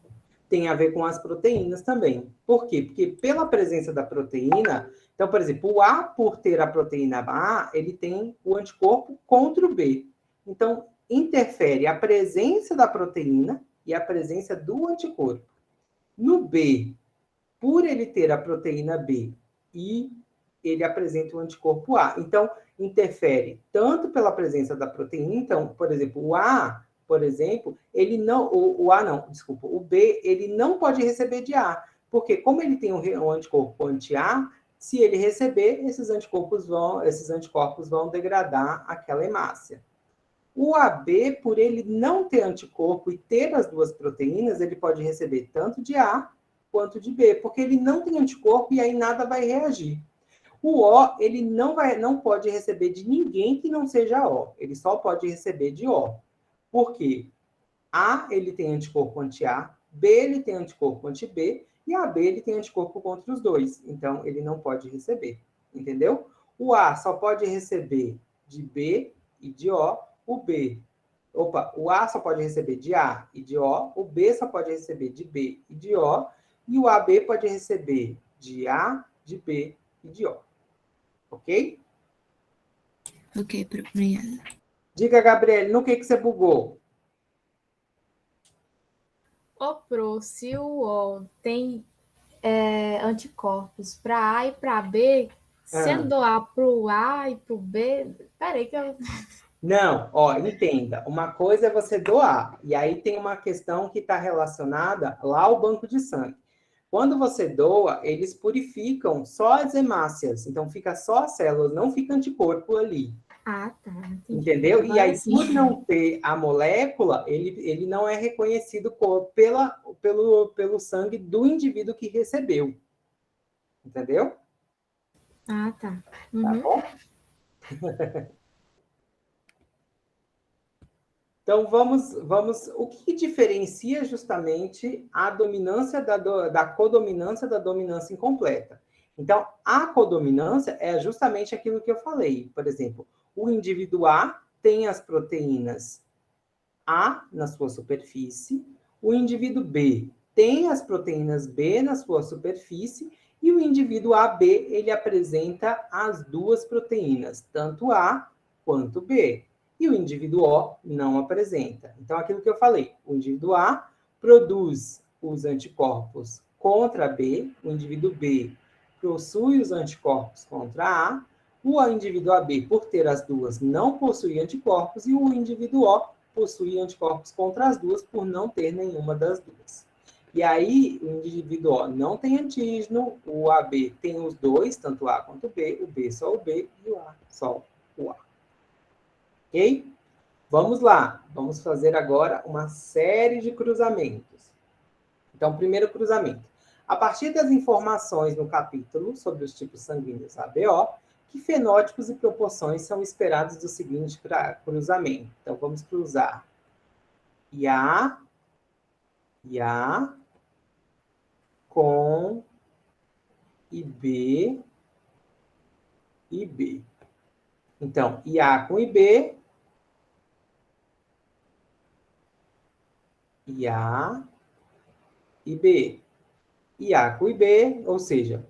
S1: Tem a ver com as proteínas também. Por quê? Porque pela presença da proteína, então, por exemplo, o A, por ter a proteína A, ele tem o anticorpo contra o B. Então, interfere a presença da proteína e a presença do anticorpo. No B, por ele ter a proteína B e ele apresenta o anticorpo A. Então, interfere tanto pela presença da proteína, então, por exemplo, o A, por exemplo, ele não, o A não, desculpa, o B, ele não pode receber de A, porque como ele tem um anticorpo anti-A, se ele receber, esses anticorpos vão degradar aquela hemácia. O AB, por ele não ter anticorpo e ter as duas proteínas, ele pode receber tanto de A quanto de B, porque ele não tem anticorpo e aí nada vai reagir. O O, ele não pode receber de ninguém que não seja O. Ele só pode receber de O. Por quê? A, ele tem anticorpo anti-A, B, ele tem anticorpo anti-B, e AB, ele tem anticorpo contra os dois. Então, ele não pode receber. Entendeu? O A só pode receber de B e de O. O A só pode receber de A e de O. O B só pode receber de B e de O. E o AB pode receber de A, de B e de O. Ok?
S5: Ok, obrigada.
S1: Diga, Gabriele, no que você bugou?
S6: Ô, Pro, se o O tem anticorpos para A e para B, se ele doar para o A e para o B... Peraí que eu...
S1: Não, ó, entenda. Uma coisa é você doar, e aí tem uma questão que está relacionada lá ao banco de sangue. Quando você doa, eles purificam só as hemácias, então fica só as células, não fica anticorpo ali.
S6: Ah, tá. Entendi.
S1: Entendeu?
S6: Agora
S1: E aí,
S6: sim.
S1: por não ter a molécula, ele não é reconhecido pelo sangue do indivíduo que recebeu. Entendeu?
S6: Ah, tá.
S1: Tá bom? Então, vamos. O que diferencia justamente a dominância da codominância da dominância incompleta? Então, a codominância é justamente aquilo que eu falei. Por exemplo, o indivíduo A tem as proteínas A na sua superfície, o indivíduo B tem as proteínas B na sua superfície, e o indivíduo AB, ele apresenta as duas proteínas, tanto A quanto B. E o indivíduo O não apresenta. Então, aquilo que eu falei, o indivíduo A produz os anticorpos contra B, o indivíduo B possui os anticorpos contra A, o indivíduo AB, por ter as duas, não possui anticorpos, e o indivíduo O possui anticorpos contra as duas por não ter nenhuma das duas. E aí, o indivíduo O não tem antígeno, o AB tem os dois, tanto A quanto B, o B só o B e o A só o A. Ok? Vamos lá. Vamos fazer agora uma série de cruzamentos. Então, primeiro cruzamento. A partir das informações no capítulo sobre os tipos sanguíneos ABO, que fenótipos e proporções são esperados do seguinte cruzamento? Então, vamos cruzar IA, com IB, IB. Então, IA com IB, IA, IB. IA com IB, ou seja,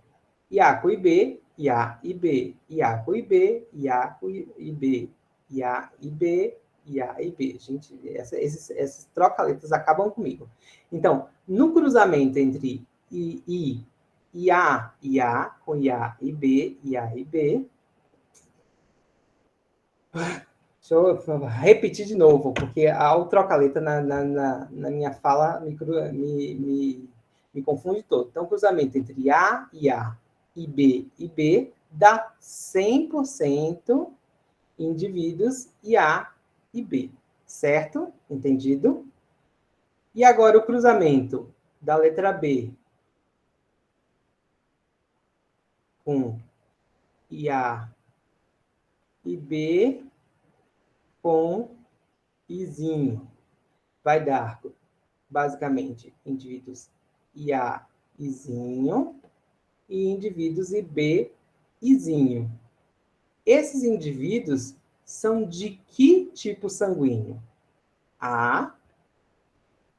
S1: IA com IB, IA, IB, IA com IB, IA com IB, IA, IB, IA, IB. Gente, esses troca-letras acabam comigo. Então, no cruzamento entre IA, IA, com IA, IB, IA, IB. Deixa eu repetir de novo, porque o troca-letra na minha fala me confunde todo. Então, cruzamento entre IA, IA, IB, IB, dá 100% indivíduos IA e B, certo? Entendido? E agora o cruzamento da letra B com IA e B com Izinho. Vai dar, basicamente, indivíduos IA, Izinho, e indivíduos IB, Izinho. Esses indivíduos são de que tipo sanguíneo? A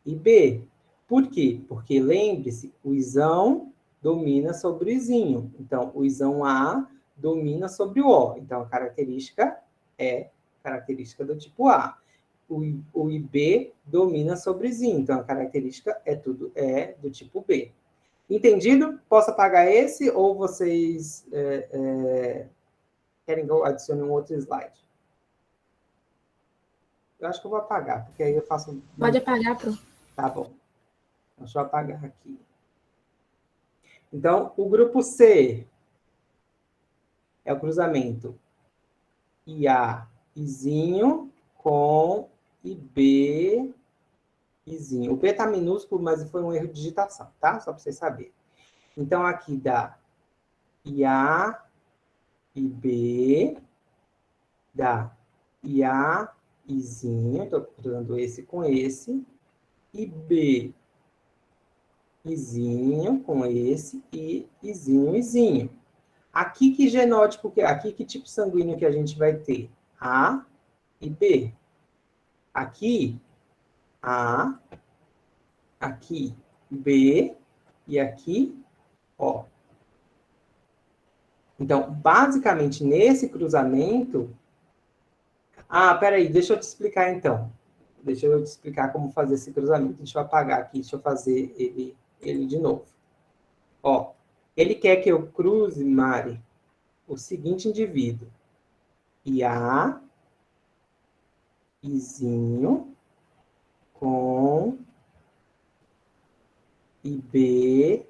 S1: e B. Por quê? Porque, lembre-se, o isão domina sobre o izinho. Então, o isão A domina sobre o O. Então, a característica é característica do tipo A. O IB domina sobre o izinho. Então, a característica é do tipo B. Entendido? Posso apagar esse ou vocês querem que eu adicione um outro slide? Eu acho que eu vou apagar, porque aí eu faço...
S6: Pode apagar, Pro.
S1: Tá bom. Deixa eu apagar aqui. Então, o grupo C é o cruzamento IA, Izinho com IB, Izinho. O B está minúsculo, mas foi um erro de digitação, tá? Só para vocês saberem. Então, aqui dá IA, IB, dá IA, Izinho, estou cruzando esse com esse, IB, Izinho com esse e Izinho, Izinho. Aqui que genótipo, aqui que tipo sanguíneo que a gente vai ter? A e B. Aqui, A, aqui, B e aqui, O. Então, basicamente, nesse cruzamento... Ah, peraí, deixa eu te explicar, então. Deixa eu te explicar como fazer esse cruzamento. Deixa eu apagar aqui, deixa eu fazer ele de novo. Ó, ele quer que eu cruze, Mari, o seguinte indivíduo. IA, Izinho, com IB,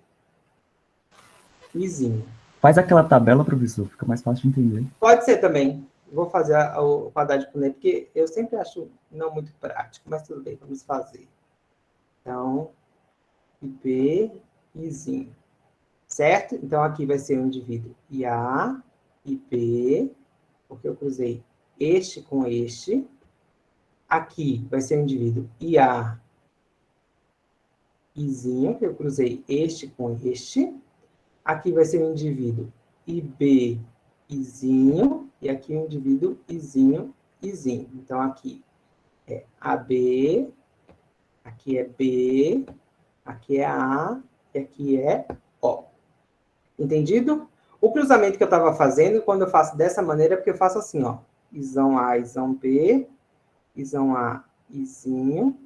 S1: Izinho.
S3: Faz aquela tabela, professor, fica mais fácil de entender.
S1: Pode ser também. Vou fazer o quadrado de Punnett, porque eu sempre acho não muito prático, mas tudo bem, vamos fazer. Então, IB, Izinho. Certo? Então, aqui vai ser o indivíduo IA, IB, porque eu cruzei este com este. Aqui vai ser o indivíduo IA, Izinho, que eu cruzei este com este. Aqui vai ser o indivíduo IB, Izinho, e aqui o indivíduo Izinho, Izinho. Então, aqui é AB, aqui é B, aqui é A, e aqui é O. Entendido? O cruzamento que eu estava fazendo, quando eu faço dessa maneira, é porque eu faço assim, ó. Isão A, Isão B, Isão A, Izinho,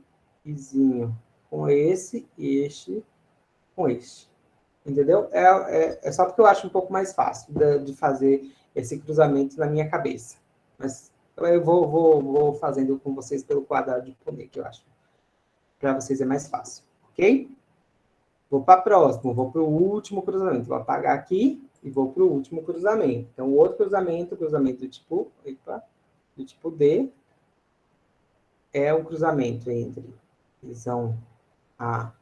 S1: Izinho com esse, e este com este. Entendeu? É só porque eu acho um pouco mais fácil de fazer esse cruzamento na minha cabeça. Mas eu vou fazendo com vocês pelo quadrado de Punnett, que eu acho. Para vocês é mais fácil. Ok? Vou para a próxima, vou para o último cruzamento. Vou apagar aqui e vou para o último cruzamento. Então, o outro cruzamento do tipo D, é o cruzamento entre Isão A,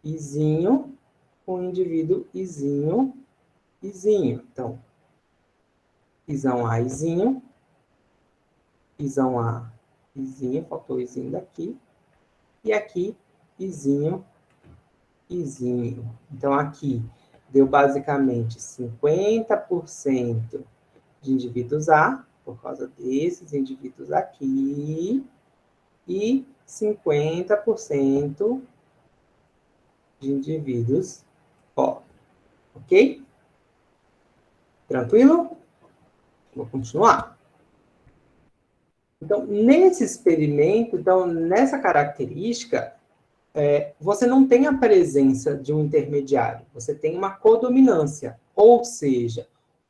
S1: Izinho, com o indivíduo Izinho, Izinho. Então, Isão A, Izinho, Isão A, Izinho, faltou o Izinho daqui, e aqui, Izinho, izinho. Então, aqui deu basicamente 50% de indivíduos A, por causa desses indivíduos aqui, e 50% de indivíduos O. Ok? Tranquilo? Vou continuar. Então, nesse experimento, então, nessa característica, você não tem a presença de um intermediário, você tem uma codominância, ou seja,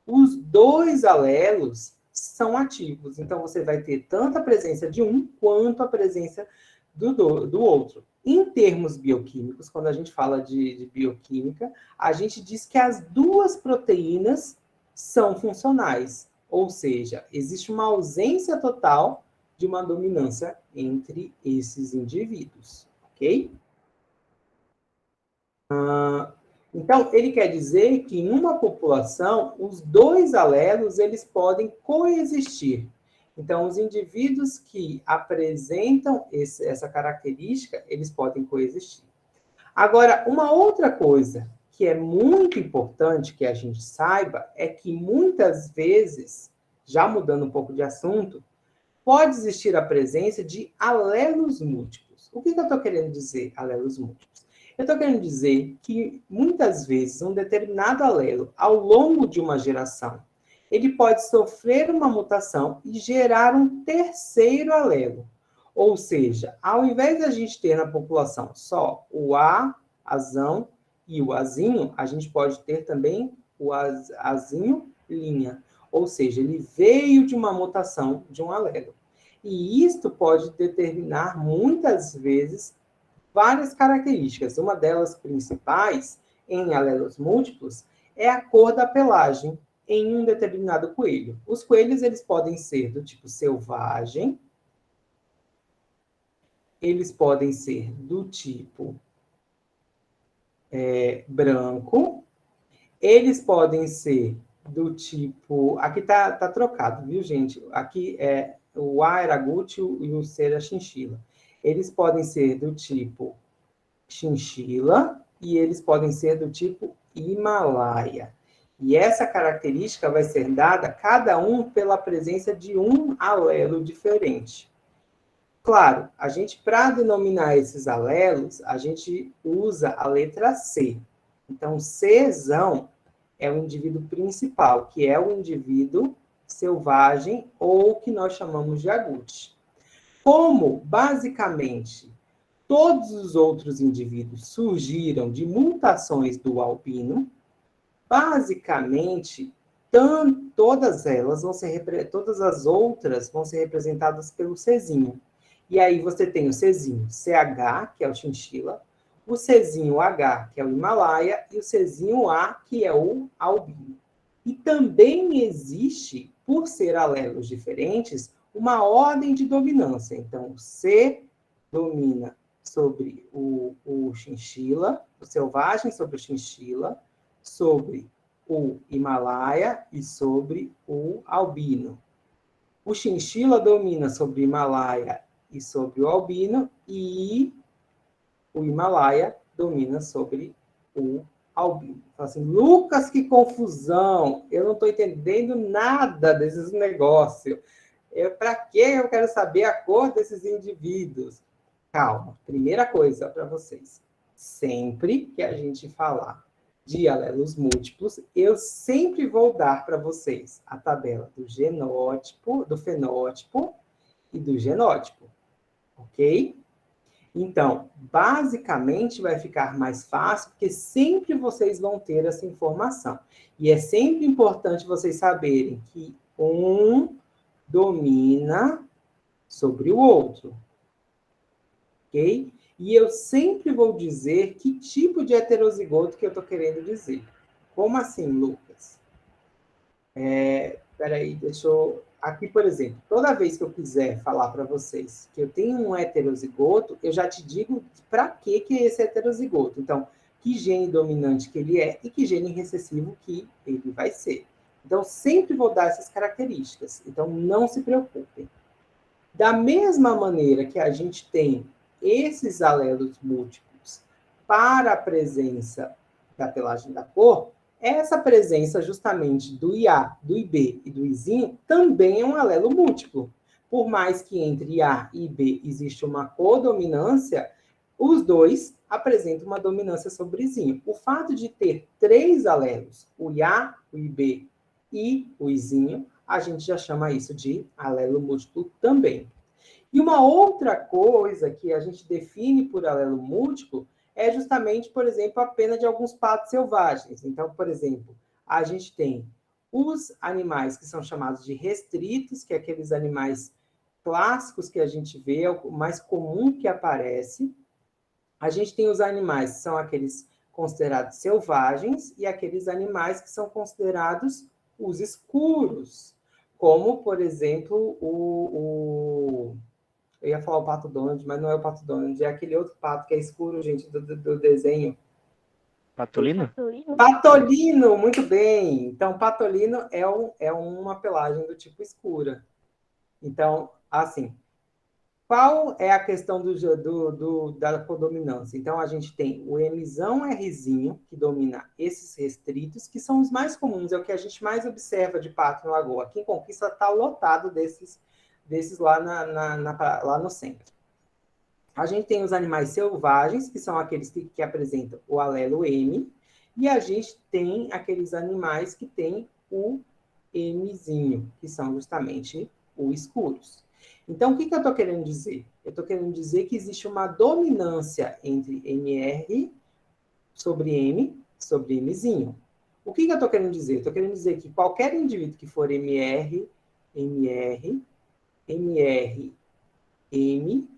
S1: os dois alelos são ativos. Então, você vai ter tanto a presença de um quanto a presença do outro. Em termos bioquímicos, quando a gente fala de bioquímica, a gente diz que as duas proteínas são funcionais, ou seja, existe uma ausência total de uma dominância entre esses indivíduos, ok? Então, ele quer dizer que em uma população, os dois alelos eles podem coexistir. Então, os indivíduos que apresentam essa característica, eles podem coexistir. Agora, uma outra coisa que é muito importante que a gente saiba é que muitas vezes, já mudando um pouco de assunto, pode existir a presença de alelos múltiplos. O que eu estou querendo dizer, alelos múltiplos? Eu estou querendo dizer que, muitas vezes, um determinado alelo, ao longo de uma geração, ele pode sofrer uma mutação e gerar um terceiro alelo. Ou seja, ao invés de a gente ter na população só o A, azão, e o azinho, a gente pode ter também o azinho linha. Ou seja, ele veio de uma mutação de um alelo. E isto pode determinar, muitas vezes, várias características. Uma delas principais, em alelos múltiplos, é a cor da pelagem em um determinado coelho. Os coelhos, eles podem ser do tipo selvagem, eles podem ser do tipo branco, eles podem ser do tipo... Aqui tá trocado, viu, gente? Aqui o A era gúteo e o C era chinchila. Eles podem ser do tipo chinchila e eles podem ser do tipo Himalaia. E essa característica vai ser dada, cada um, pela presença de um alelo diferente. Claro, a gente, para denominar esses alelos, a gente usa a letra C. Então, Czão é o indivíduo principal, que é o indivíduo selvagem, ou que nós chamamos de agute. Como, basicamente, todos os outros indivíduos surgiram de mutações do albino, basicamente, todas as outras vão ser representadas pelo Czinho. E aí você tem o Czinho CH, que é o chinchila, o Czinho H, que é o Himalaia, e o Czinho A, que é o albino. E também existe, por ser alelos diferentes, uma ordem de dominância. Então, o C domina sobre o chinchila, o selvagem sobre o chinchila, sobre o Himalaia e sobre o albino. O chinchila domina sobre o Himalaia e sobre o albino, e o Himalaia domina sobre o albino. Então, assim, Lucas, que confusão! Eu não estou entendendo nada desses negócios. Para que eu quero saber a cor desses indivíduos? Calma. Primeira coisa para vocês. Sempre que a gente falar de alelos múltiplos, eu sempre vou dar para vocês a tabela do genótipo, do fenótipo e do genótipo. Ok? Então, basicamente vai ficar mais fácil, porque sempre vocês vão ter essa informação. E é sempre importante vocês saberem que um domina sobre o outro. Ok? E eu sempre vou dizer que tipo de heterozigoto que eu estou querendo dizer. Como assim, Lucas? Peraí, deixa eu... Aqui, por exemplo, toda vez que eu quiser falar para vocês que eu tenho um heterozigoto, eu já te digo para que é esse heterozigoto. Então, que gene dominante que ele é e que gene recessivo que ele vai ser. Então, sempre vou dar essas características. Então, não se preocupem. Da mesma maneira que a gente tem esses alelos múltiplos para a presença da pelagem da cor, essa presença justamente do IA, do IB e do Izinho também é um alelo múltiplo. Por mais que entre IA e IB existe uma codominância, os dois apresentam uma dominância sobre o Izinho. O fato de ter 3 alelos, o IA, o IB e o Izinho, a gente já chama isso de alelo múltiplo também. E uma outra coisa que a gente define por alelo múltiplo é justamente, por exemplo, a pena de alguns patos selvagens. Então, por exemplo, a gente tem os animais que são chamados de restritos, que é aqueles animais clássicos que a gente vê, é o mais comum que aparece. A gente tem os animais que são aqueles considerados selvagens e aqueles animais que são considerados os escuros, como, por exemplo, eu ia falar o Pato Donald, mas não é o Pato Donald, é aquele outro pato que é escuro, gente, do desenho.
S2: Patolino?
S1: Patolino, muito bem. Então, patolino é uma pelagem do tipo escura. Então, assim, qual é a questão da codominância? Então, a gente tem o Mzão Rzinho, que domina esses restritos, que são os mais comuns, é o que a gente mais observa de pato na lagoa. Aqui em Conquista está lotado desses lá, lá no centro. A gente tem os animais selvagens, que são aqueles que apresentam o alelo M, e a gente tem aqueles animais que têm o Mzinho, que são justamente os escuros. Então, o que eu estou querendo dizer? Eu estou querendo dizer que existe uma dominância entre MR sobre M sobre Mzinho. O que eu estou querendo dizer? Estou querendo dizer que qualquer indivíduo que for MR,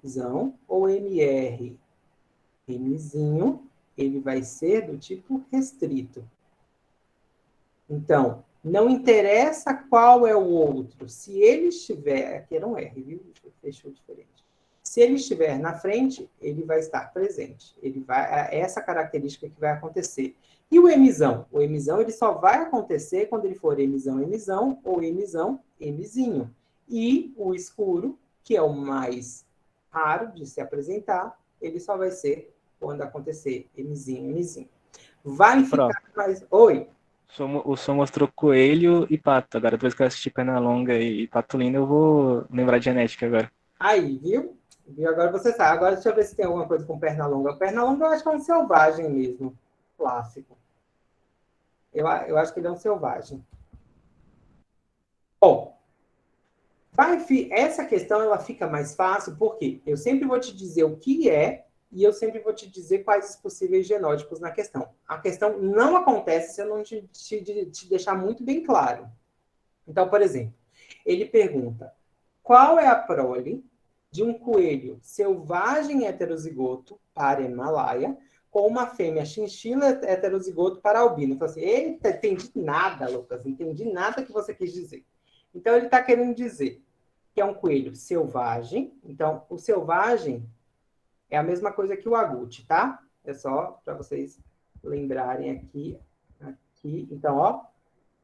S1: Mzão ou MR, Mzinho, ele vai ser do tipo restrito. Então, não interessa qual é o outro. Se ele estiver... Aqui era um R, viu? Fechou diferente. Se ele estiver na frente, ele vai estar presente. É essa característica que vai acontecer. E o Mzão? O Mzão ele só vai acontecer quando ele for Mzão ou Mzinho. E o escuro, que é o mais raro de se apresentar, ele só vai ser quando acontecer Mzinho. Vai ficar mais... Oi?
S2: O som mostrou coelho e pato. Agora, depois que eu assisti Pernalonga e Patolino, eu vou lembrar de genética agora.
S1: Aí, viu? Agora você sabe. Agora deixa eu ver se tem alguma coisa com Pernalonga. Pernalonga eu acho que é um selvagem mesmo. Clássico. Eu acho que ele é um selvagem. Bom, essa questão ela fica mais fácil porque eu sempre vou te dizer o que é e eu sempre vou te dizer quais os possíveis genótipos na questão. A questão não acontece se eu não te deixar muito bem claro. Então, por exemplo, ele pergunta qual é a prole de um coelho selvagem heterozigoto para Himalaia com uma fêmea chinchila heterozigoto para albino. Eu falei assim, eita, entendi nada, Lucas, entendi nada que você quis dizer. Então, ele está querendo dizer que é um coelho selvagem. Então, o selvagem é a mesma coisa que o agute, tá? É só para vocês lembrarem aqui. Então, ó,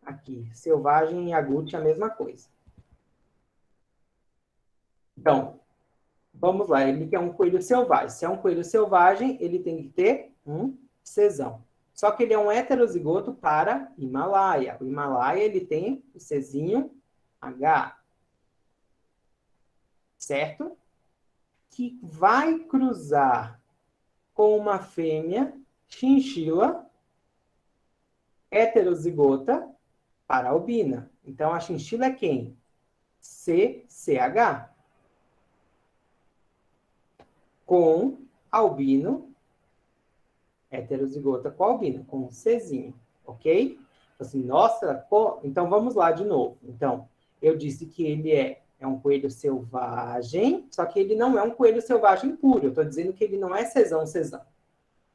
S1: aqui, selvagem e agute é a mesma coisa. Então, vamos lá, ele quer um coelho selvagem. Se é um coelho selvagem, ele tem que ter um Czão. Só que ele é um heterozigoto para Himalaia. O Himalaia, ele tem o Czinho H. Certo? Que vai cruzar com uma fêmea chinchila heterozigota para albina. Então, a chinchila é quem? CCH. Com albino, heterozigota com albino, com um Czinho, ok? Assim, nossa, então vamos lá de novo. Então, eu disse que ele é um coelho selvagem, só que ele não é um coelho selvagem puro. Eu estou dizendo que ele não é Czão.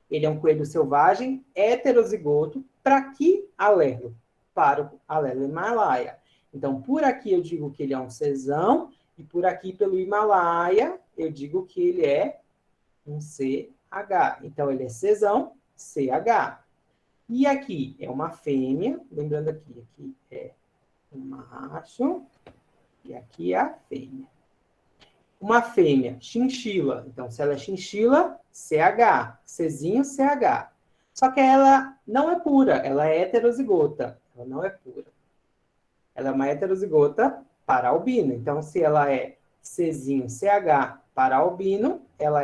S1: Ele é um coelho selvagem heterozigoto. Para que alelo? Para o alelo Himalaia. Então, por aqui eu digo que ele é um Czão, e por aqui, pelo Himalaia, eu digo que ele é um CH. Então, ele é Czão, CH. E aqui é uma fêmea, lembrando aqui é um macho, e aqui é a fêmea. Uma fêmea, chinchila. Então, se ela é chinchila, CH. Czinho, CH. Só que ela não é pura, ela é heterozigota. Ela não é pura. Ela é uma heterozigota para albino. Então, se ela é Czinho, CH para albino, ela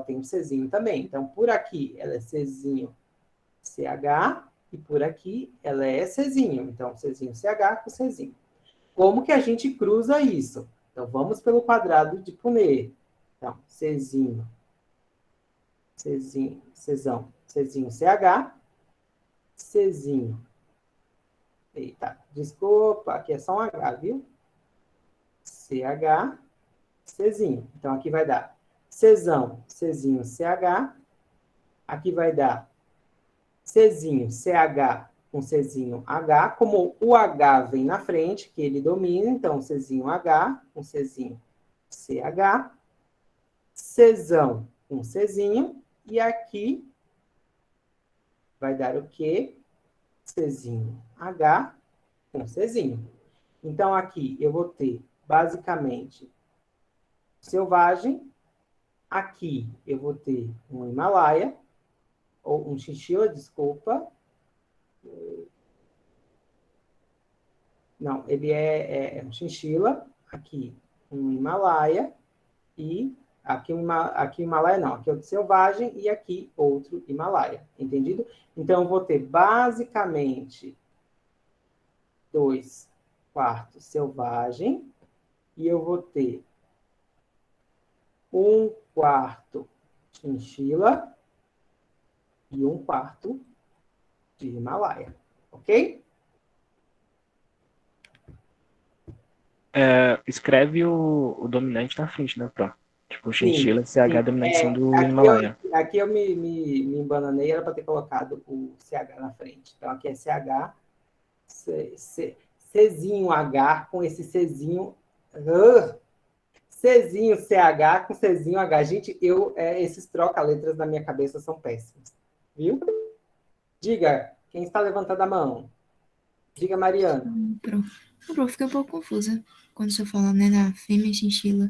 S1: tem um Czinho também. Então, por aqui, ela é Czinho, CH, e por aqui, ela é Czinho. Então, Czinho, CH com Czinho. Como que a gente cruza isso? Então, vamos pelo quadrado de Punnett. Então, Czinho, Czão, Czinho, CH, Czinho. Eita, desculpa, aqui é só um H, viu? CH, Czinho. Então, aqui vai dar Czão, Czinho, CH. Aqui vai dar Czinho, CH com Czinho, H. Como o H vem na frente, que ele domina, então, Czinho, H com Czinho, CH. Czão com Czinho. E aqui vai dar o quê? Czinho, H com Czinho. Então, aqui eu vou ter, basicamente, selvagem. Aqui eu vou ter um Himalaia, ou um chinchila, desculpa. Não, ele é um chinchila. Aqui um Himalaia. E aqui Himalaia não, aqui é o selvagem e aqui outro Himalaia, entendido? Então, eu vou ter basicamente 2/4 selvagem e eu vou ter 1/4 chinchila e 1/4 de Himalaia, ok?
S2: Escreve o dominante na frente, né, Pro? Tipo, chinchila,
S1: Sim,
S2: CH, dominante do
S1: aqui
S2: Himalaia.
S1: aqui eu me embananei, era para ter colocado o CH na frente. Então, aqui é CH, Czinho H com esse Czinho. Czinho CH com Czinho H. Gente, esses troca-letras na minha cabeça são péssimos. Viu? Diga, quem está levantando a mão? Diga, Mariana.
S5: Pro, fiquei um pouco confusa quando você fala, né, da fêmea chinchila.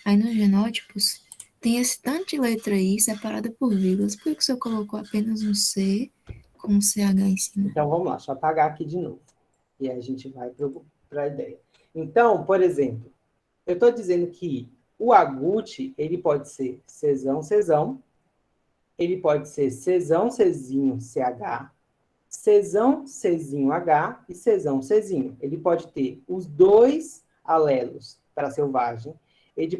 S5: Aí nos genótipos tem esse tanto de letra aí separada por vírgulas. Por que o senhor colocou apenas um C com um CH em cima?
S1: Então, vamos lá, deixa eu apagar aqui de novo. E aí a gente vai para a ideia. Então, por exemplo, eu estou dizendo que o agute, ele pode ser Czão, ele pode ser Czão, Czinho, CH, Czão, Czinho, H e Czão, Czinho. Ele pode ter os dois alelos para selvagem. Ele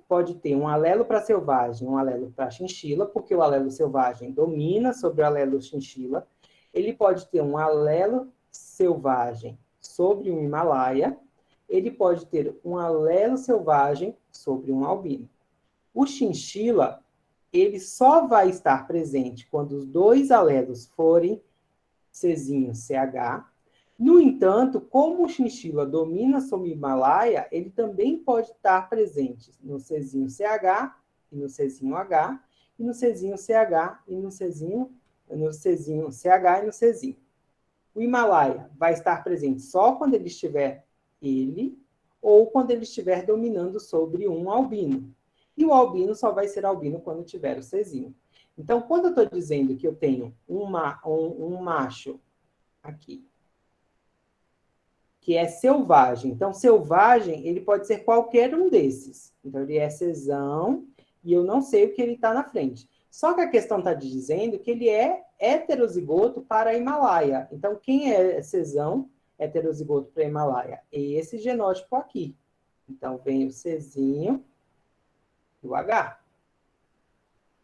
S1: pode ter um alelo para selvagem, um alelo para chinchila, porque o alelo selvagem domina sobre o alelo chinchila. Ele pode ter um alelo selvagem sobre um Himalaia. Ele pode ter um alelo selvagem sobre um albino. O chinchila, ele só vai estar presente quando os dois alelos forem Czinho, CH. No entanto, como o chinchila domina sobre o Himalaia, ele também pode estar presente no Czinho, CH, e no Czinho, H, e no Czinho, CH, e no Czinho, CH e no Czinho. O Himalaia vai estar presente só quando ele estiver ou quando ele estiver dominando sobre um albino. E o albino só vai ser albino quando tiver o Czinho. Então, quando eu estou dizendo que eu tenho um macho aqui, que é selvagem. Então, selvagem, ele pode ser qualquer um desses. Então, ele é Czão e eu não sei o que ele está na frente. Só que a questão está dizendo que ele é heterozigoto para Himalaia. Então, quem é Czão heterozigoto para Himalaia? Esse genótipo aqui. Então, vem o Czinho e o H.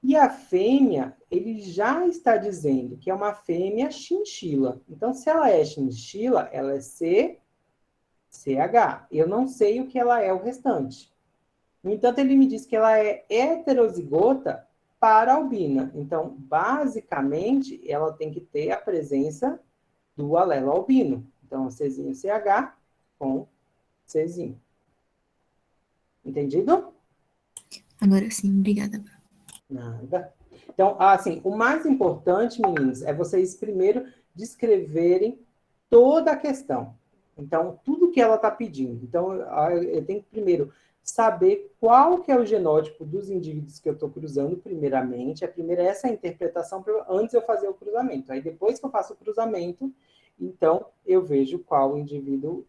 S1: E a fêmea, ele já está dizendo que é uma fêmea chinchila. Então, se ela é chinchila, ela é CH. Eu não sei o que ela é o restante. No entanto, ele me diz que ela é heterozigota para albina. Então, basicamente, ela tem que ter a presença do alelo albino. Então, Czinho CH com Czinho. Entendido?
S5: Agora sim, obrigada.
S1: Nada. Então, assim, o mais importante, meninos, é vocês primeiro descreverem toda a questão. Então, tudo que ela está pedindo. Então, eu tenho que primeiro saber qual que é o genótipo dos indivíduos que eu estou cruzando, primeiramente. Essa é a interpretação antes de eu fazer o cruzamento. Aí, depois que eu faço o cruzamento, então, eu vejo qual indivíduo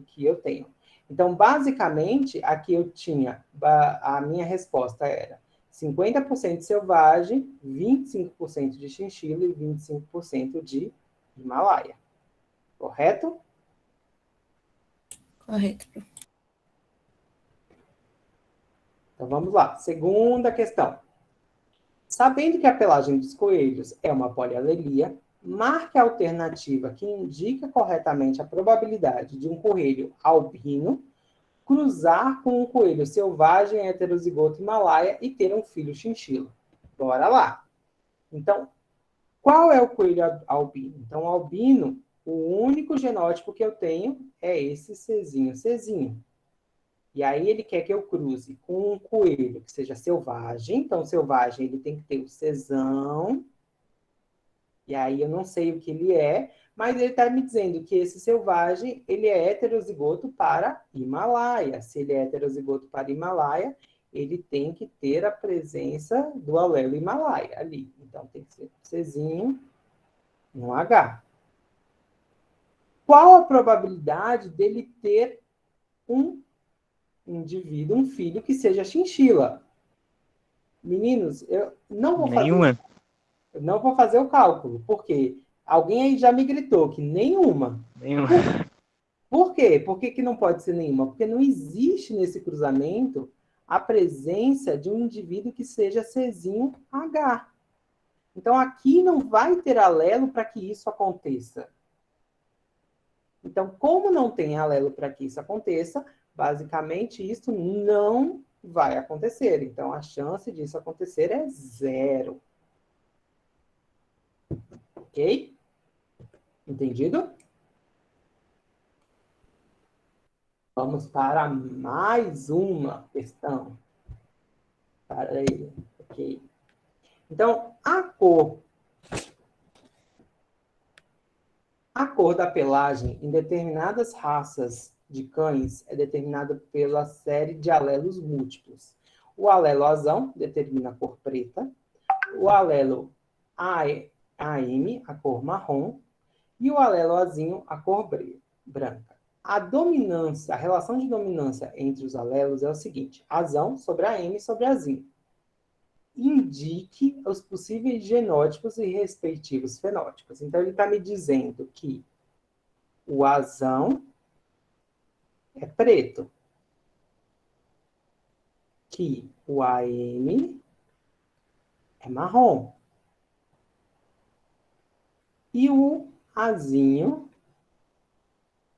S1: que eu tenho. Então, basicamente, aqui eu tinha, a minha resposta era 50% selvagem, 25% de chinchila e 25% de Himalaia. Correto?
S5: Correto.
S1: Então, vamos lá. Segunda questão. Sabendo que a pelagem dos coelhos é uma polialelia, marque a alternativa que indica corretamente a probabilidade de um coelho albino cruzar com um coelho selvagem heterozigoto Himalaia e ter um filho chinchila. Bora lá. Então, qual é o coelho albino? Então, albino, o único genótipo que eu tenho é esse Czinho. E aí ele quer que eu cruze com um coelho que seja selvagem. Então, selvagem, ele tem que ter o Czão. E aí eu não sei o que ele é, mas ele está me dizendo que esse selvagem, ele é heterozigoto para Himalaia. Se ele é heterozigoto para Himalaia, ele tem que ter a presença do alelo Himalaia ali. Então, tem que ser Czinho, um H. Qual a probabilidade dele ter um indivíduo, um filho que seja chinchila? Meninos, eu não vou fazer...
S2: Nenhuma.
S1: Eu não vou fazer o cálculo, porque alguém aí já me gritou que nenhuma. Por quê? Por que não pode ser nenhuma? Porque não existe nesse cruzamento a presença de um indivíduo que seja Czinho H. Então, aqui não vai ter alelo para que isso aconteça. Então, como não tem alelo para que isso aconteça, basicamente isso não vai acontecer. Então, a chance disso acontecer é 0. Ok? Entendido? Vamos para mais uma questão. Para aí. Ok. Então, a cor da pelagem em determinadas raças de cães é determinada pela série de alelos múltiplos. O alelo azão determina a cor preta. O alelo AM, a cor marrom. E o alelo azinho, a cor branca. A relação de dominância entre os alelos é o seguinte: azão sobre AM sobre azinho. Indique os possíveis genótipos e respectivos fenótipos. Então, ele está me dizendo que o azão é preto, que o AM é marrom e o azinho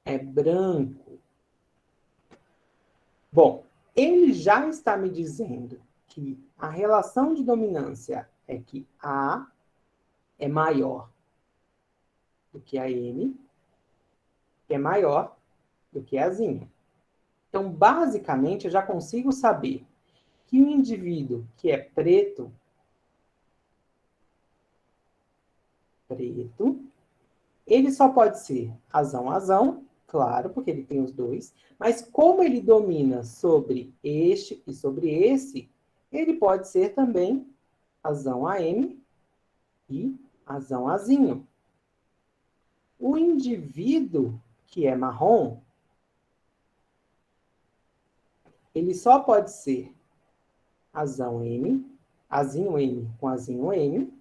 S1: é branco. Bom, ele já está me dizendo que a relação de dominância é que A é maior do que a M, que é maior do que a zinha. Então, basicamente, eu já consigo saber que o indivíduo que é preto, ele só pode ser azão, claro, porque ele tem os dois, mas como ele domina sobre este e sobre esse, ele pode ser também azão AM e azão azinho. O indivíduo que é marrom, ele só pode ser azão M, azinho M com azinho M,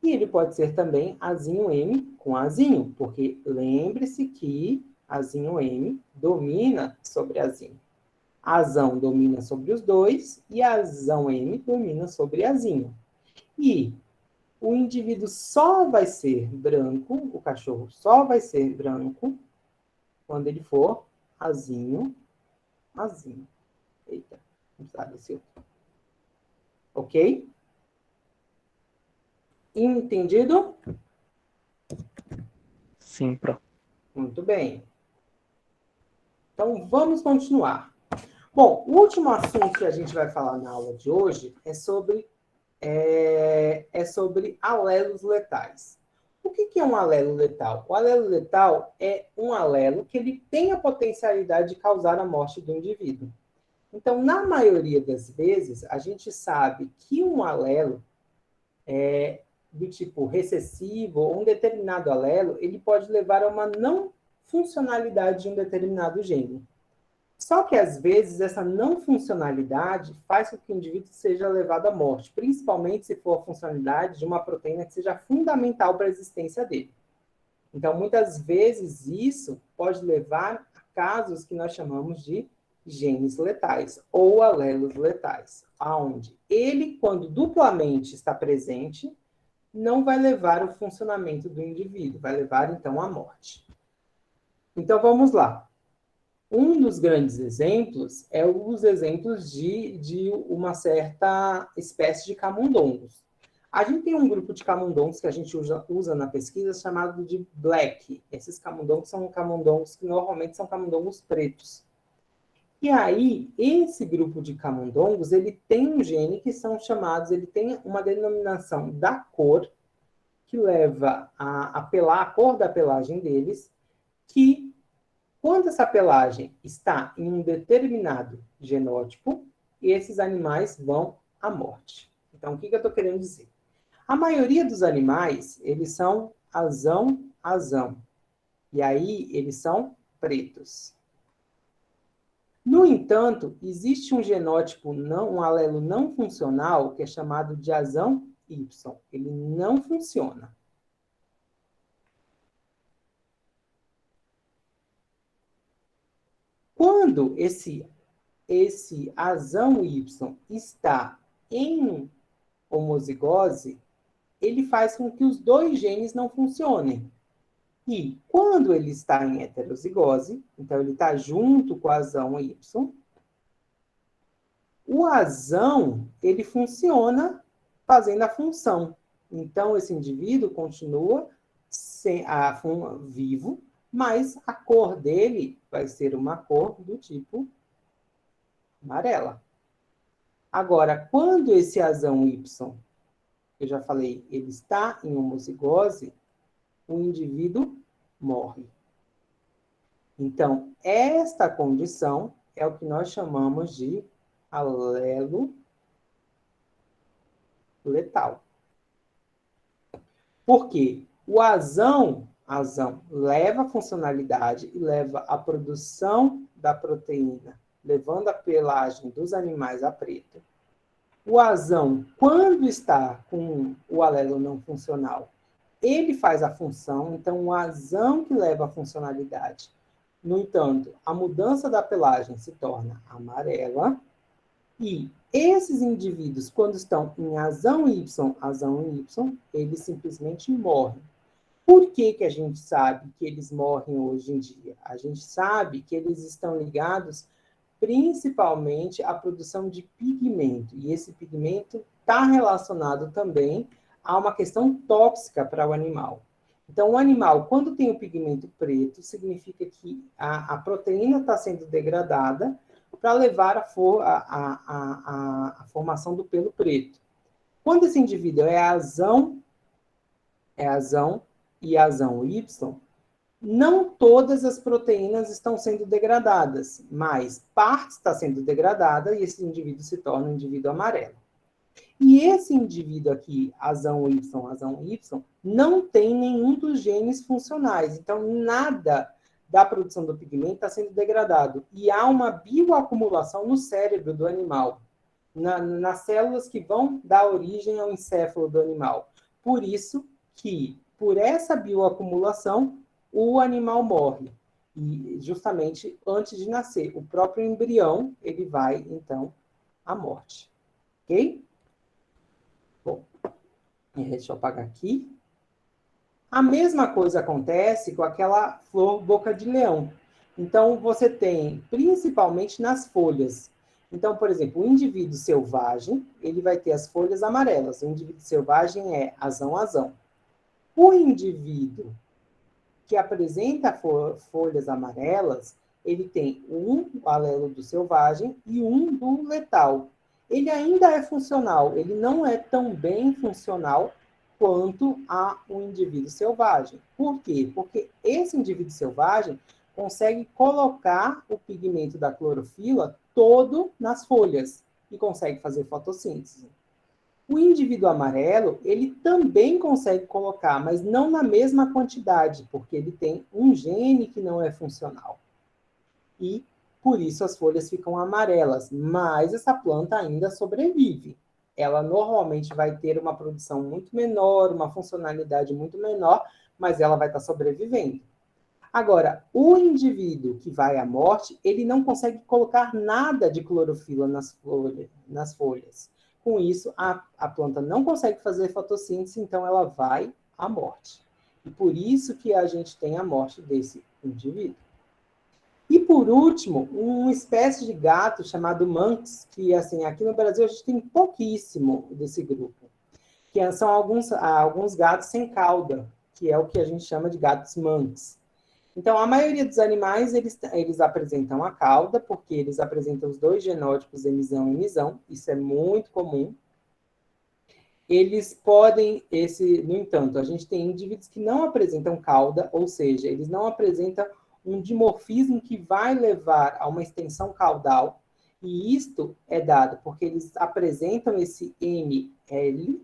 S1: e ele pode ser também azinho M com azinho, porque lembre-se que azinho M domina sobre azinho. Azão domina sobre os dois e azão M domina sobre azinho. E o indivíduo só vai ser branco, o cachorro só vai ser branco quando ele for azinho. Eita, não sabe esse outro. Ok? Entendido?
S2: Sim, Pro.
S1: Muito bem. Então, vamos continuar. Bom, o último assunto que a gente vai falar na aula de hoje é sobre alelos letais. O que é um alelo letal? O alelo letal é um alelo que ele tem a potencialidade de causar a morte do indivíduo. Então, na maioria das vezes, a gente sabe que um alelo do tipo recessivo, ou um determinado alelo, ele pode levar a uma não funcionalidade de um determinado gene. Só que, às vezes, essa não funcionalidade faz com que o indivíduo seja levado à morte, principalmente se for a funcionalidade de uma proteína que seja fundamental para a existência dele. Então, muitas vezes, isso pode levar a casos que nós chamamos de genes letais ou alelos letais, onde ele, quando duplamente está presente, não vai levar o funcionamento do indivíduo, vai levar, então, à morte. Então, vamos lá. Um dos grandes exemplos é os exemplos de uma certa espécie de camundongos. A gente tem um grupo de camundongos que a gente usa na pesquisa chamado de black. Esses camundongos são camundongos que normalmente são camundongos pretos. E aí, esse grupo de camundongos, ele tem um gene que são chamados, ele tem uma denominação da cor, que leva a cor da pelagem deles, que quando essa pelagem está em um determinado genótipo, esses animais vão à morte. Então, o que eu estou querendo dizer? A maioria dos animais, eles são azão. E aí, eles são pretos. No entanto, existe um genótipo, um alelo não funcional, que é chamado de azão Y. Ele não funciona. Quando esse azão Y está em homozigose, ele faz com que os dois genes não funcionem. E quando ele está em heterozigose, então ele está junto com o azão Y, o azão, ele funciona fazendo a função. Então, esse indivíduo continua vivo, mas a cor dele vai ser uma cor do tipo amarela. Agora, quando esse azão Y, eu já falei, ele está em homozigose, o indivíduo morre. Então, esta condição é o que nós chamamos de alelo letal. Por quê? O azão leva a funcionalidade e leva a produção da proteína, levando a pelagem dos animais a preto. O azão, quando está com o alelo não funcional, ele faz a função, então o azão que leva a funcionalidade. No entanto, a mudança da pelagem se torna amarela, e esses indivíduos, quando estão em azão Y, eles simplesmente morrem. Por que a gente sabe que eles morrem hoje em dia? A gente sabe que eles estão ligados principalmente à produção de pigmento, e esse pigmento está relacionado também a uma questão tóxica para o animal. Então, o animal, quando tem o pigmento preto, significa que a proteína está sendo degradada para levar a formação do pelo preto. Quando esse indivíduo é azão e azão Y, não todas as proteínas estão sendo degradadas, mas parte está sendo degradada e esse indivíduo se torna um indivíduo amarelo. E esse indivíduo aqui, azão Y, não tem nenhum dos genes funcionais. Então, nada da produção do pigmento está sendo degradado. E há uma bioacumulação no cérebro do animal, nas células que vão dar origem ao encéfalo do animal. Por isso que, por essa bioacumulação, o animal morre. E justamente antes de nascer, o próprio embrião, ele vai, então, à morte. Ok? Bom, deixa eu apagar aqui. A mesma coisa acontece com aquela flor boca de leão. Então, você tem, principalmente nas folhas. Então, por exemplo, o indivíduo selvagem, ele vai ter as folhas amarelas. O indivíduo selvagem é azão. O indivíduo que apresenta folhas amarelas, ele tem um alelo do selvagem e um do letal. Ele ainda é funcional, ele não é tão bem funcional quanto a um indivíduo selvagem. Por quê? Porque esse indivíduo selvagem, consegue colocar o pigmento da clorofila todo nas folhas e consegue fazer fotossíntese. O indivíduo amarelo, ele também consegue colocar, mas não na mesma quantidade, porque ele tem um gene que não é funcional. E, por isso, as folhas ficam amarelas, mas essa planta ainda sobrevive. Ela normalmente vai ter uma produção muito menor, uma funcionalidade muito menor, mas ela vai estar sobrevivendo. Agora, o indivíduo que vai à morte, ele não consegue colocar nada de clorofila nas folhas. Com isso, a planta não consegue fazer fotossíntese, então ela vai à morte. E por isso que a gente tem a morte desse indivíduo. E por último, uma espécie de gato chamado manx, que assim, aqui no Brasil a gente tem pouquíssimo desse grupo, que são alguns gatos sem cauda, que é o que a gente chama de gatos manx. Então, a maioria dos animais, eles apresentam a cauda, porque eles apresentam os dois genótipos emisão e emisão, isso é muito comum. Eles podem, no entanto, a gente tem indivíduos que não apresentam cauda, ou seja, eles não apresentam um dimorfismo que vai levar a uma extensão caudal, e isto é dado porque eles apresentam esse ML,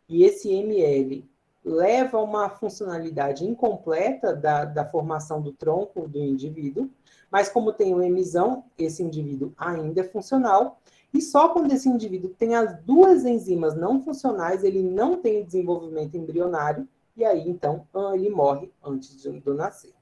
S1: e esse ML leva a uma funcionalidade incompleta da formação do tronco do indivíduo, mas como tem o emisão, esse indivíduo ainda é funcional, e só quando esse indivíduo tem as duas enzimas não funcionais, ele não tem desenvolvimento embrionário, e aí, então, ele morre antes do nascer.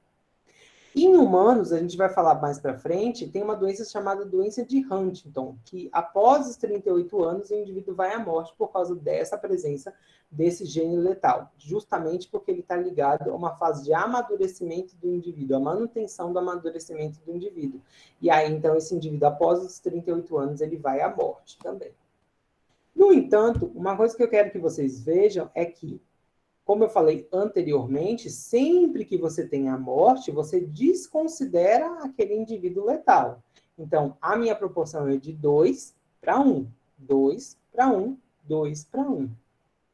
S1: Em humanos, a gente vai falar mais para frente, tem uma doença chamada doença de Huntington, que após os 38 anos, o indivíduo vai à morte por causa dessa presença desse gene letal, justamente porque ele está ligado a uma fase de amadurecimento do indivíduo, a manutenção do amadurecimento do indivíduo. E aí, então, esse indivíduo, após os 38 anos, ele vai à morte também. No entanto, uma coisa que eu quero que vocês vejam é que, como eu falei anteriormente, sempre que você tem a morte, você desconsidera aquele indivíduo letal. Então, a minha proporção é de 2 para 1. 2 para 1, 2 para 1.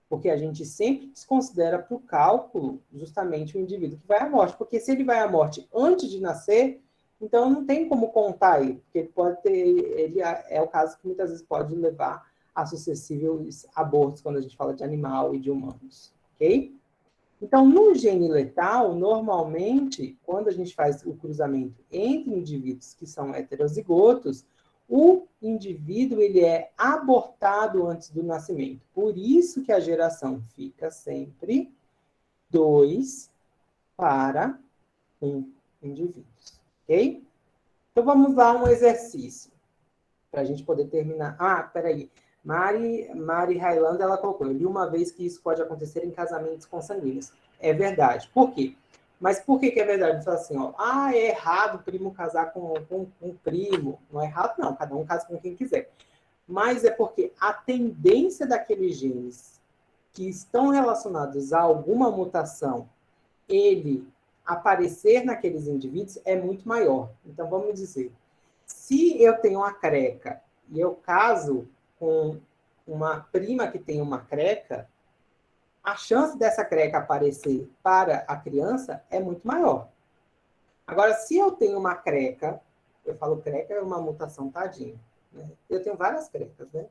S1: Porque a gente sempre desconsidera para o cálculo justamente o indivíduo que vai à morte. Porque se ele vai à morte antes de nascer, então não tem como contar ele. Porque ele é o caso que muitas vezes pode levar a sucessivos abortos quando a gente fala de animal e de humanos. Ok? Então, no gene letal, normalmente, quando a gente faz o cruzamento entre indivíduos que são heterozigotos, o indivíduo ele é abortado antes do nascimento. Por isso que a geração fica sempre 2 para 1 indivíduos. Ok? Então, vamos lá um exercício para a gente poder terminar. Ah, peraí. Mari Highlander, ela colocou, eu li uma vez que isso pode acontecer em casamentos consanguíneos. É verdade. Por quê? Mas por que é verdade? Fala assim, ó, é errado o primo casar com um primo. Não é errado, não. Cada um casa com quem quiser. Mas é porque a tendência daqueles genes que estão relacionados a alguma mutação, ele aparecer naqueles indivíduos é muito maior. Então, vamos dizer, se eu tenho uma creca e eu caso com uma prima que tem uma creca, a chance dessa creca aparecer para a criança é muito maior. Agora, se eu tenho uma creca, eu falo creca é uma mutação tadinha, né? Eu tenho várias crecas, né?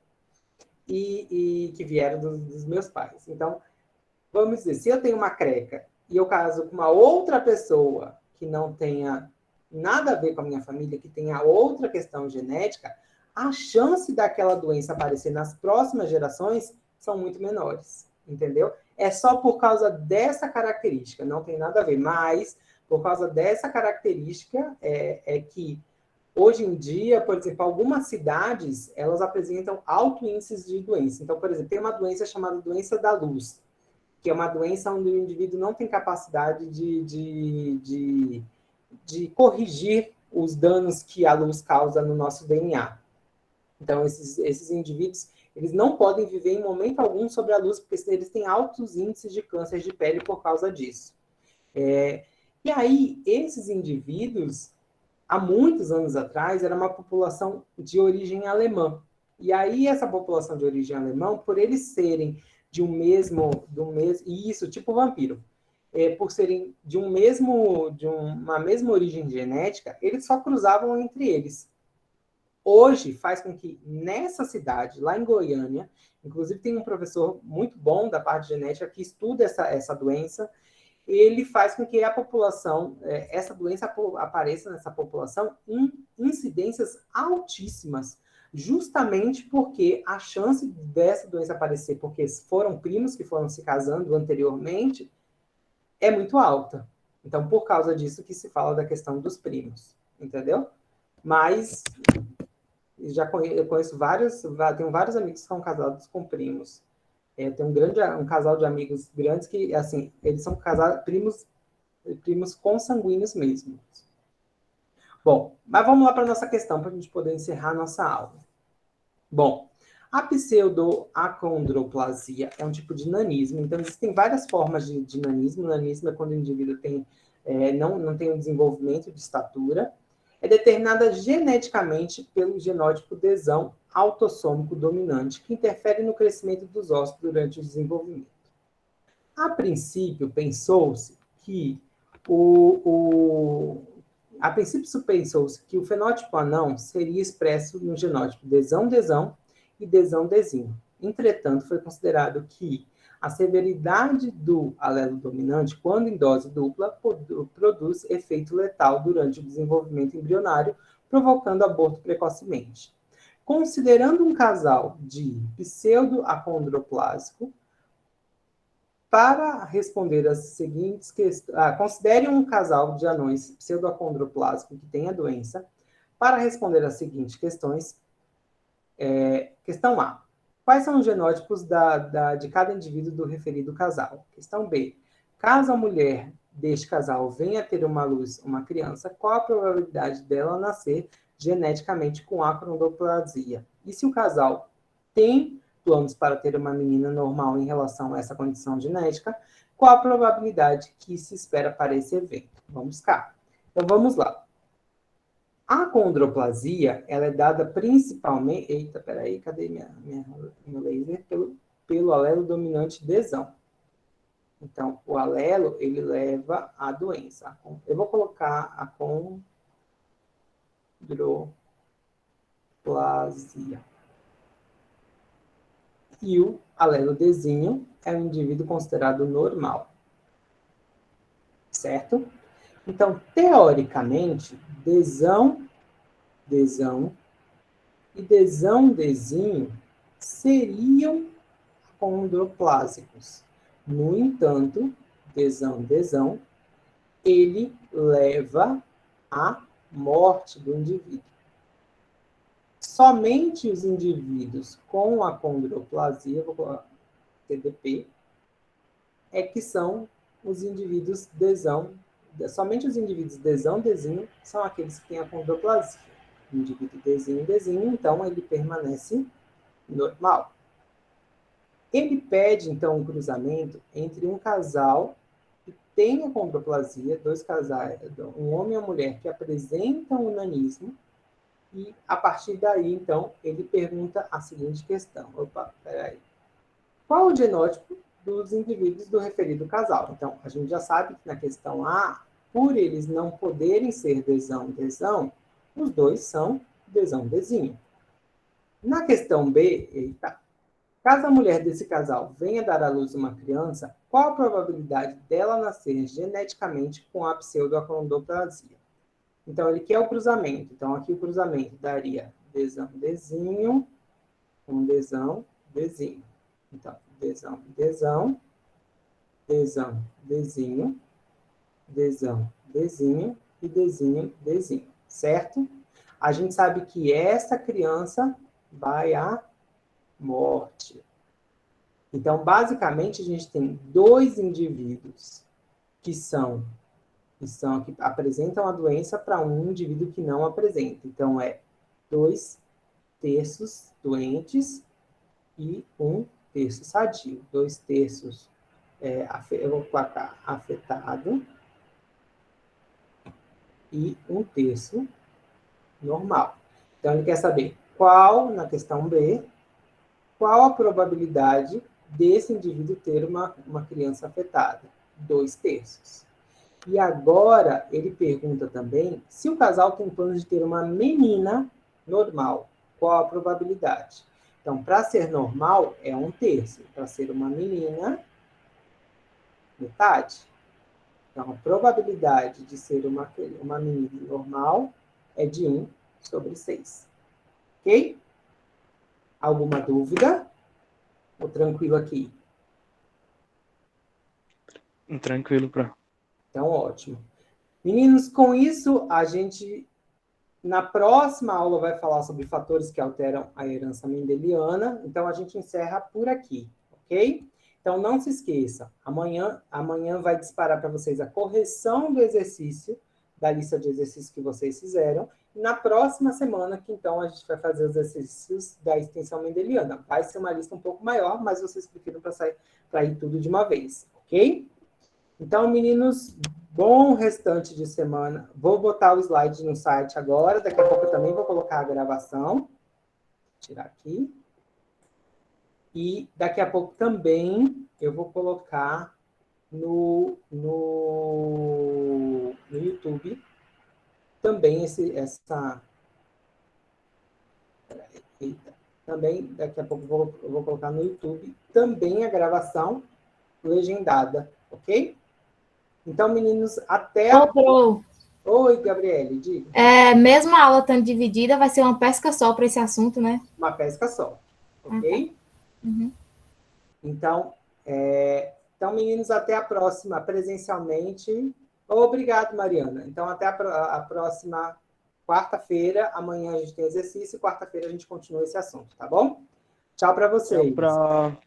S1: E que vieram dos meus pais. Então, vamos dizer, se eu tenho uma creca e eu caso com uma outra pessoa que não tenha nada a ver com a minha família, que tenha outra questão genética, a chance daquela doença aparecer nas próximas gerações são muito menores, entendeu? É só por causa dessa característica, não tem nada a ver, mas por causa dessa característica é que, hoje em dia, por exemplo, algumas cidades, elas apresentam alto índice de doença. Então, por exemplo, tem uma doença chamada doença da luz, que é uma doença onde o indivíduo não tem capacidade de corrigir os danos que a luz causa no nosso DNA. Então, esses indivíduos, eles não podem viver em momento algum sobre a luz, porque eles têm altos índices de câncer de pele por causa disso. E aí, esses indivíduos, há muitos anos atrás, era uma população de origem alemã. E aí, essa população de origem alemã, por eles serem do mesmo, e isso, tipo vampiro, por serem de uma mesma origem genética, eles só cruzavam entre eles. Hoje, faz com que nessa cidade, lá em Goiânia, inclusive tem um professor muito bom da parte de genética que estuda essa doença, ele faz com que a população, essa doença apareça nessa população em incidências altíssimas, justamente porque a chance dessa doença aparecer, porque foram primos que foram se casando anteriormente, é muito alta. Então, por causa disso que se fala da questão dos primos, entendeu? Mas eu conheço tenho vários amigos que são casados com primos. Tem um casal de amigos grandes que, assim, eles são primos consanguíneos mesmo. Bom, mas vamos lá para a nossa questão, para a gente poder encerrar a nossa aula. Bom, a pseudoacondroplasia é um tipo de nanismo, então existem várias formas de nanismo. Nanismo é quando o indivíduo não tem um desenvolvimento de estatura, é determinada geneticamente pelo genótipo desão autossômico dominante, que interfere no crescimento dos ossos durante o desenvolvimento. A princípio, pensou-se que o fenótipo anão seria expresso no genótipo desão-desão e desão-desinho. Entretanto, foi considerado que a severidade do alelo dominante, quando em dose dupla, produz efeito letal durante o desenvolvimento embrionário, provocando aborto precocemente. Considerando um casal de pseudoacondroplásico, para responder as seguintes questões... considere um casal de anões pseudoacondroplásico que tem a doença. Para responder as seguintes questões, questão A. Quais são os genótipos de cada indivíduo do referido casal? Questão B. Caso a mulher deste casal venha a ter uma criança, qual a probabilidade dela nascer geneticamente com acondroplasia? E se o casal tem planos para ter uma menina normal em relação a essa condição genética, qual a probabilidade que se espera para esse evento? Vamos cá. Então, vamos lá. A acondroplasia, ela é dada principalmente... Eita, peraí, cadê meu laser? Pelo alelo dominante desão. Então, o alelo, ele leva à doença. Eu vou colocar a acondroplasia. E o alelo desinho é um indivíduo considerado normal. Certo? Então, teoricamente, desão e desão-desinho seriam acondroplásicos. No entanto, desão-desão, ele leva à morte do indivíduo. Somente os indivíduos com acondroplasia, vou colocar TDP, é que são os indivíduos desão. Somente os indivíduos desão-desinho são aqueles que têm acondroplasia. O indivíduo desinho, então, ele permanece normal. Ele pede, então, um cruzamento entre um casal que tem acondroplasia, dois casais, um homem e uma mulher que apresentam o nanismo, e, a partir daí, então, ele pergunta a seguinte questão. Opa, peraí. Qual o genótipo dos indivíduos do referido casal? Então, a gente já sabe que na questão A, por eles não poderem ser desão-desão, os dois são desão-desinho. Na questão B, caso a mulher desse casal venha dar à luz uma criança, qual a probabilidade dela nascer geneticamente com a pseudoacondroplasia? Então, ele quer o cruzamento. Então, aqui o cruzamento daria desão-desinho com desão-desinho. Então, desão-desão, desão-desinho, desão-desinho e desinho-desinho. Certo? A gente sabe que essa criança vai à morte. Então, basicamente, a gente tem dois indivíduos que apresentam a doença para um indivíduo que não apresenta. Então, 2/3 doentes e 1/3 sadio. 2/3 eu vou colocar afetado e 1/3 normal. Então, ele quer saber na questão B, qual a probabilidade desse indivíduo ter uma criança afetada. 2/3. E agora, ele pergunta também se o casal tem planos de ter uma menina normal. Qual a probabilidade? Então, para ser normal, é 1/3. Para ser uma menina, metade. Então, a probabilidade de ser uma menina normal é de 1/6. Ok? Alguma dúvida? Ou tranquilo aqui?
S2: Tranquilo, Pro.
S1: Então, ótimo. Meninos, com isso, a gente, na próxima aula, vai falar sobre fatores que alteram a herança mendeliana. Então, a gente encerra por aqui, ok? Então, não se esqueça, amanhã vai disparar para vocês a correção do exercício, da lista de exercícios que vocês fizeram. E na próxima semana, que então a gente vai fazer os exercícios da extensão mendeliana. Vai ser uma lista um pouco maior, mas vocês prefiram para ir tudo de uma vez, ok? Então, meninos, bom restante de semana. Vou botar o slide no site agora. Daqui a pouco eu também vou colocar a gravação. Vou tirar aqui. E daqui a pouco também eu vou colocar no YouTube também também daqui a pouco eu vou colocar no YouTube também a gravação legendada, ok? Então, meninos, até a... Oi, Gabriele, diga.
S6: Mesmo a aula estando dividida, vai ser uma pesca só para esse assunto, né?
S1: Uma pesca só, ok?
S6: Uhum.
S1: Então, meninos, até a próxima, presencialmente. Obrigado, Mariana. Então, até a próxima quarta-feira. Amanhã a gente tem exercício e quarta-feira a gente continua esse assunto, tá bom? Tchau para vocês.
S6: Obrigado,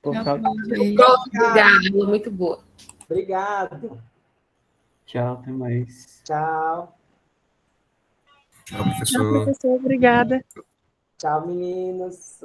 S6: muito boa.
S1: Obrigado.
S3: Tchau, até mais.
S1: Tchau.
S4: Tchau, professor.
S7: Professor, obrigada.
S1: Tchau, meninos.